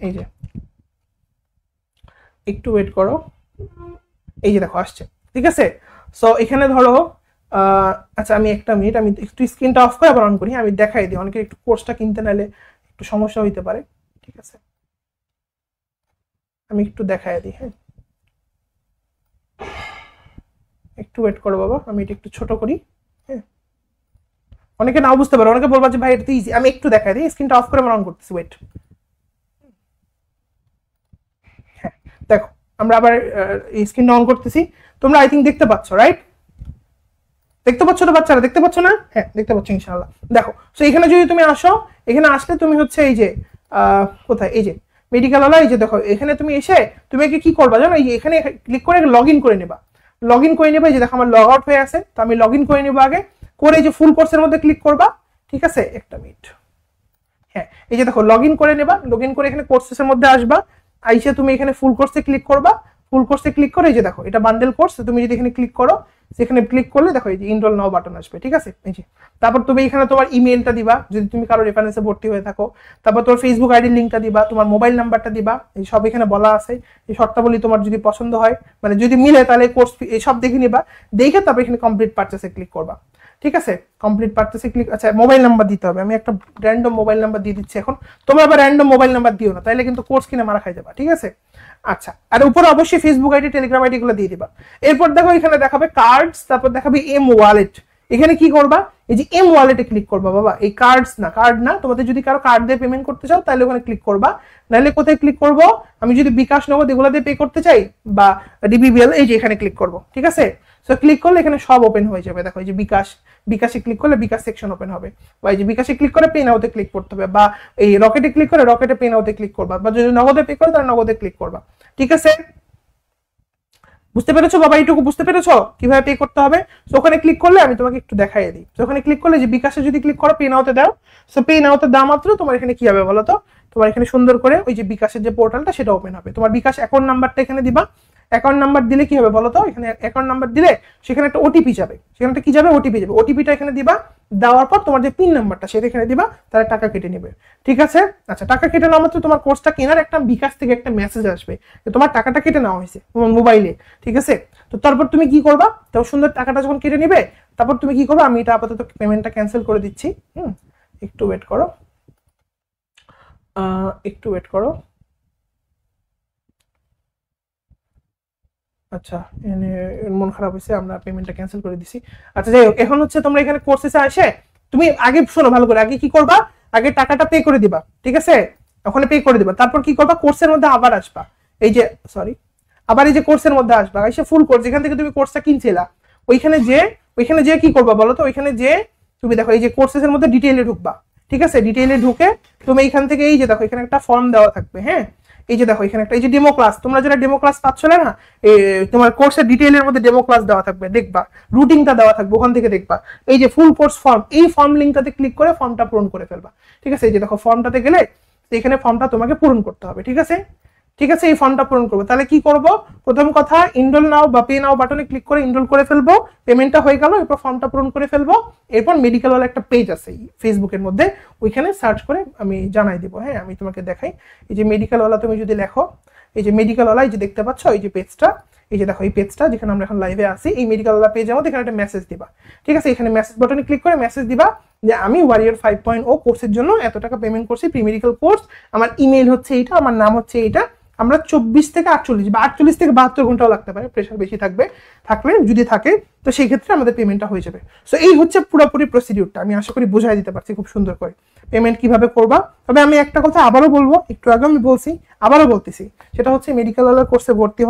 এই যে একটু ওয়েট করো, এই যে দেখো আসছে। ঠিক আছে, সো এখানে ধরো আচ্ছা আমি একটা মিনিট, আমি একটু স্ক্রিনটা অফ করে আবার অন করি, আমি দেখাই দিই, অনেকে একটু কোর্সটা কিনতে নাইলে একটু সমস্যা হইতে পারে। ঠিক আছে, আমি একটু দেখাই দিই। হ্যাঁ, একটু ওয়েট করো বাবা, আমি এটা একটু ছোট করি। হ্যাঁ, অনেকে নাও বুঝতে পারো, অনেকে বলবা যে ভাই এটা তো ইজি, আমি একটু দেখাই দিই, স্ক্রিনটা অফ করে অন করতেছি, ওয়েট। হ্যাঁ দেখো, আমরা আবার এই স্ক্রিনটা অন করতেছি, তোমরা আই থিঙ্ক দেখতে পাচ্ছ, রাইট? দেখতে পাচ্ছ তো বাচ্চারা, দেখতে পাচ্ছ না? হ্যাঁ দেখতে পাচ্ছ ইনশাআল্লাহ। দেখো, সো এখানে যদি তুমি আসো, এখানে আসলে তুমি হচ্ছে এই যে কোথায়, এই যে মেডিকেল ওয়ালা, এই যে দেখো এখানে তুমি এসে তুমি কি করবা জানো, এই যে এখানে ক্লিক করে লগ ইন করে নেবা। লগ ইন করে নেবা, এই যে দেখো আমার লগ আউট হয়ে আছে, তো আমি লগ ইন করে নেবো আগে, করে এই যে ফুল কোর্সের মধ্যে ক্লিক করবা। ঠিক আছে, একটা মিনিট। হ্যাঁ, এই যে দেখো লগ ইন করে নেবা, লগ ইন করে এখানে কোর্সের মধ্যে আসবা, আইসে তুমি এখানে ফুল কোর্সে ক্লিক করবা। ফুল কোর্সে ক্লিক করে এই যে দেখো এটা বান্ডেল কোর্স, তুমি যদি এখানে ক্লিক করো, সেখানে ক্লিক করলে দেখো এই যে ইনরোল নাও বাটন আসবে। ঠিক আছে, এই যে তারপর তুমি এখানে তোমার ইমেলটা দিবা যদি তুমি কারো রেফারেন্সে ভর্তি হয়ে থাকো, তারপর তোমার ফেসবুক আইডির লিঙ্কটা দিবা, তোমার মোবাইল নাম্বারটা দিবা, এই সব এখানে বলা আছে। এই শর্তাবলী তোমার যদি পছন্দ হয়, মানে যদি মিলে, তাহলে কোর্স এই সব দেখে নিবা, দেখে তারপর এখানে কমপ্লিট পারচেসে ক্লিক করবা। ঠিক আছে, কমপ্লিট পারচেসে ক্লিক, আচ্ছা মোবাইল নাম্বার দিতে হবে, আমি একটা র্যান্ডম মোবাইল নাম্বার দিয়ে দিচ্ছি এখন, তোমরা আবার র্যান্ডম মোবাইল নাম্বার দিও না, তাইলে কিন্তু কোর্স কিনে মারা খাই যাবা। ঠিক আছে, আচ্ছা, আর উপরে অবশ্যই ফেসবুক আইডি, টেলিগ্রাম আইডি গুলো দিয়ে দিবা। এরপর দেখো এখানে দেখাবে কার্ডস, তারপর দেখাবে এম ওয়ালেট। এখানে কি করবা, এই যে এম ওয়ালেটে ক্লিক করবা বাবা, এই কার্ড না, তোমাদের যদি কারো কার্ড দিয়ে পেমেন্ট করতে চাও তাহলে ওখানে ক্লিক করবা, নাহলে কোথায় ক্লিক করবো, আমি যদি বিকাশ নগদ এগুলো দিয়ে পে করতে চাই বা ডিবিবিএল, এই যে এখানে ক্লিক করবো, ঠিক আছে। সো ক্লিক করলে এখানে সব ওপেন হয়ে যাবে, দেখো এই যে বিকাশে ক্লিক করলে বিকাশ সেকশন ওপেন হবে, বা এই যে বিকাশে ক্লিক করে পে নাওতে ক্লিক করতে হবে, বা এই রকেটে ক্লিক করে রকেটে পে নাওতে ক্লিক করবা, বা যদি নগদে পে করে তাহলে নগদে ক্লিক করবা, ঠিক আছে। বুঝতে পেরেছো বাবা, এইটুকু বুঝতে পেরেছো কিভাবে পে করতে হবে। সো ওখানে ক্লিক করলে আমি তোমাকে একটু দেখাইয়ে দিই। সো ওখানে ক্লিক করলে যে বিকাশে যদি ক্লিক করো পে নাওতে দাও, সো পে নাওতে দাও মাত্র তোমার এখানে কি হবে বলো তো, তোমার এখানে সুন্দর করে ওই যে বিকাশের যে পোর্টালটা সেটা ওপেন হবে, তোমার বিকাশ অ্যাকাউন্ট নাম্বারটা এখানে দিবা, অ্যাকাউন্ট নাম্বার দিলে কি হবে বলো তো, এখানে অ্যাকাউন্ট নাম্বার দিলে সেখানে একটা ওটিপি যাবে, সেখানে কি যাবে, ওটিপি যাবে, ওটিপিটা এখানে দিবা, দেওয়ার পর তোমার যে পিন নাম্বারটা সেটা এখানে দিবা, তাহলে টাকা কেটে নেবে, ঠিক আছে। আচ্ছা, টাকা কেটে নেওয়া মাত্র তোমার কোর্সটা কেনার একটা বিকাশ থেকে একটা মেসেজ আসবে যে তোমার টাকাটা কেটে নেওয়া হয়েছে তোমার মোবাইলে, ঠিক আছে। তো তারপর তুমি কি করবা, তো সুন্দর টাকাটা যখন কেটে নেবে তারপর তুমি কি করবা, আমি এটা আপাতত পেমেন্টটা ক্যান্সেল করে দিচ্ছি, একটু ওয়েট করো, একটু ওয়েট করো। আচ্ছা, মন খারাপ হয়েছে, আমরা পেমেন্টটা ক্যান্সেল করে দিছি। আচ্ছা যাই হোক, এখন হচ্ছে তোমরা এখানে কোর্সেসে আসে তুমি আগে শোনো ভালো করে, আগে কি করবা, আগে টাকাটা পে করে দিবা, ঠিক আছে, ওখানে পে করে দিবা, তারপর কি করবা, কোর্সের মধ্যে আবার আসবা, এই যে সরি আবার এই যে কোর্সের মধ্যে আসবা, এসে ফুল কোর্স যেখান থেকে তুমি কোর্সটা কিনছিলা ওইখানে যে কি করবা বলো তো, ওইখানে যে তুমি দেখো এই যে কোর্সেসের মধ্যে ডিটেইলে ঢুকবা, ঠিক আছে, ডিটেইলে ঢুকে তুমি এইখান থেকে এই যে দেখো এখানে একটা ফর্ম দেওয়া থাকবে, হ্যাঁ, এই যে দেখো এখানে একটা এই যে ডেমো ক্লাস, তোমরা যারা ডেমো ক্লাস পাচ্ছ না, তোমার কোর্সের ডিটেইলের মধ্যে ডেমো ক্লাস দেওয়া থাকবে, দেখবা রুটিনটা দেওয়া থাকবে, ওখান থেকে দেখবা এই যে ফুল কোর্স ফর্ম, এই ফর্ম লিঙ্কটাতে ক্লিক করে ফর্মটা পূরণ করে ফেলবা, ঠিক আছে। এই যে দেখো ফর্মটাতে গেলে এখানে ফর্মটা তোমাকে পূরণ করতে হবে, ঠিক আছে, ঠিক আছে, এই ফর্মটা পূরণ করবো। তাহলে কি করব, প্রথম কথা ইনরোল নাও বা পে নাও বাটনে ক্লিক করে ইনরোল করে ফেলবো, পেমেন্টটা হয়ে গেল, এরপর ফর্মটা পূরণ করে ফেলবো, এরপর মেডিকেল ওয়ালা একটা পেজ আছে ফেসবুকের মধ্যে, ওইখানে সার্চ করে আমি জানাই দিব, হ্যাঁ, আমি তোমাকে দেখাই, এই যে মেডিকেল ওয়ালা তুমি যদি লেখো, এই যে মেডিকেল ওয়ালা, এই যে দেখতে পাচ্ছ এই যে পেজটা, এই যে দেখো এই পেজটা যেখানে আমরা এখন লাইভে আছি, এই মেডিকেল ওয়ালা পেজের মধ্যে এখানে একটা মেসেজ দিবা, ঠিক আছে, এখানে মেসেজ বাটনে ক্লিক করে মেসেজ দিবা যে আমি ওয়ারিয়র 5.0 কোর্সের জন্য এত টাকা পেমেন্ট করছি, প্রি মেডিকেল কোর্স, আমার ইমেল হচ্ছে এইটা, আমার নাম হচ্ছে এইটা, আমরা 24 থেকে 48 বা 48 থেকে 72 ঘন্টাও লাগতে পারে, প্রেশার বেশি থাকলে যদি থাকে তো সেই ক্ষেত্রে আমাদের পেমেন্টটা হয়ে যাবে। সো এই হচ্ছে পুরোপুরি প্রসিডিউরটা, আমি আশা করি বোঝাই দিতে পারছি খুব সুন্দর করে পেমেন্ট কিভাবে করবা। তবে আমি একটা কথা আবারও বলবো, একটু আগে আমি বলছি আবারও বলতেছি, সেটা হচ্ছে মেডিকেল ওয়ালার কোর্সে ভর্তি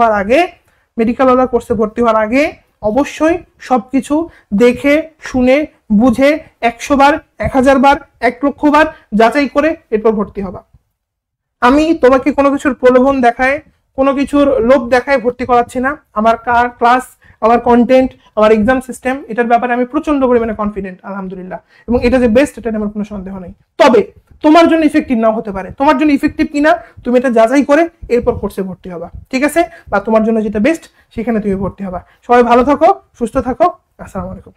হওয়ার আগে অবশ্যই সবকিছু দেখে শুনে বুঝে 100 বার 1000 বার 1 লক্ষ বার যাচাই করে এরপর ভর্তি হবা। আমি তোমাকে কোনো কিছুর প্রলোভন দেখায়, কোনো কিছুর লোভ দেখায় ভর্তি করাচ্ছি না। আমার ক্লাস, আমার কন্টেন্ট, আমার এক্সাম সিস্টেম, এটার ব্যাপারে আমি প্রচন্ড পরিমাণে কনফিডেন্ট আলহামদুলিল্লাহ, এবং এটা যে বেস্ট এটা আমার কোনো সন্দেহ নেই। তবে তোমার জন্য ইফেক্টিভ নাও হতে পারে, তোমার জন্য ইফেক্টিভ কিনা তুমি এটা যাচাই করে এরপর কোর্সে ভর্তি হবা, ঠিক আছে, বা তোমার জন্য যেটা বেস্ট সেখানে তুমি ভর্তি হবা। সবাই ভালো থাকো, সুস্থ থাকো, আসসালামু আলাইকুম।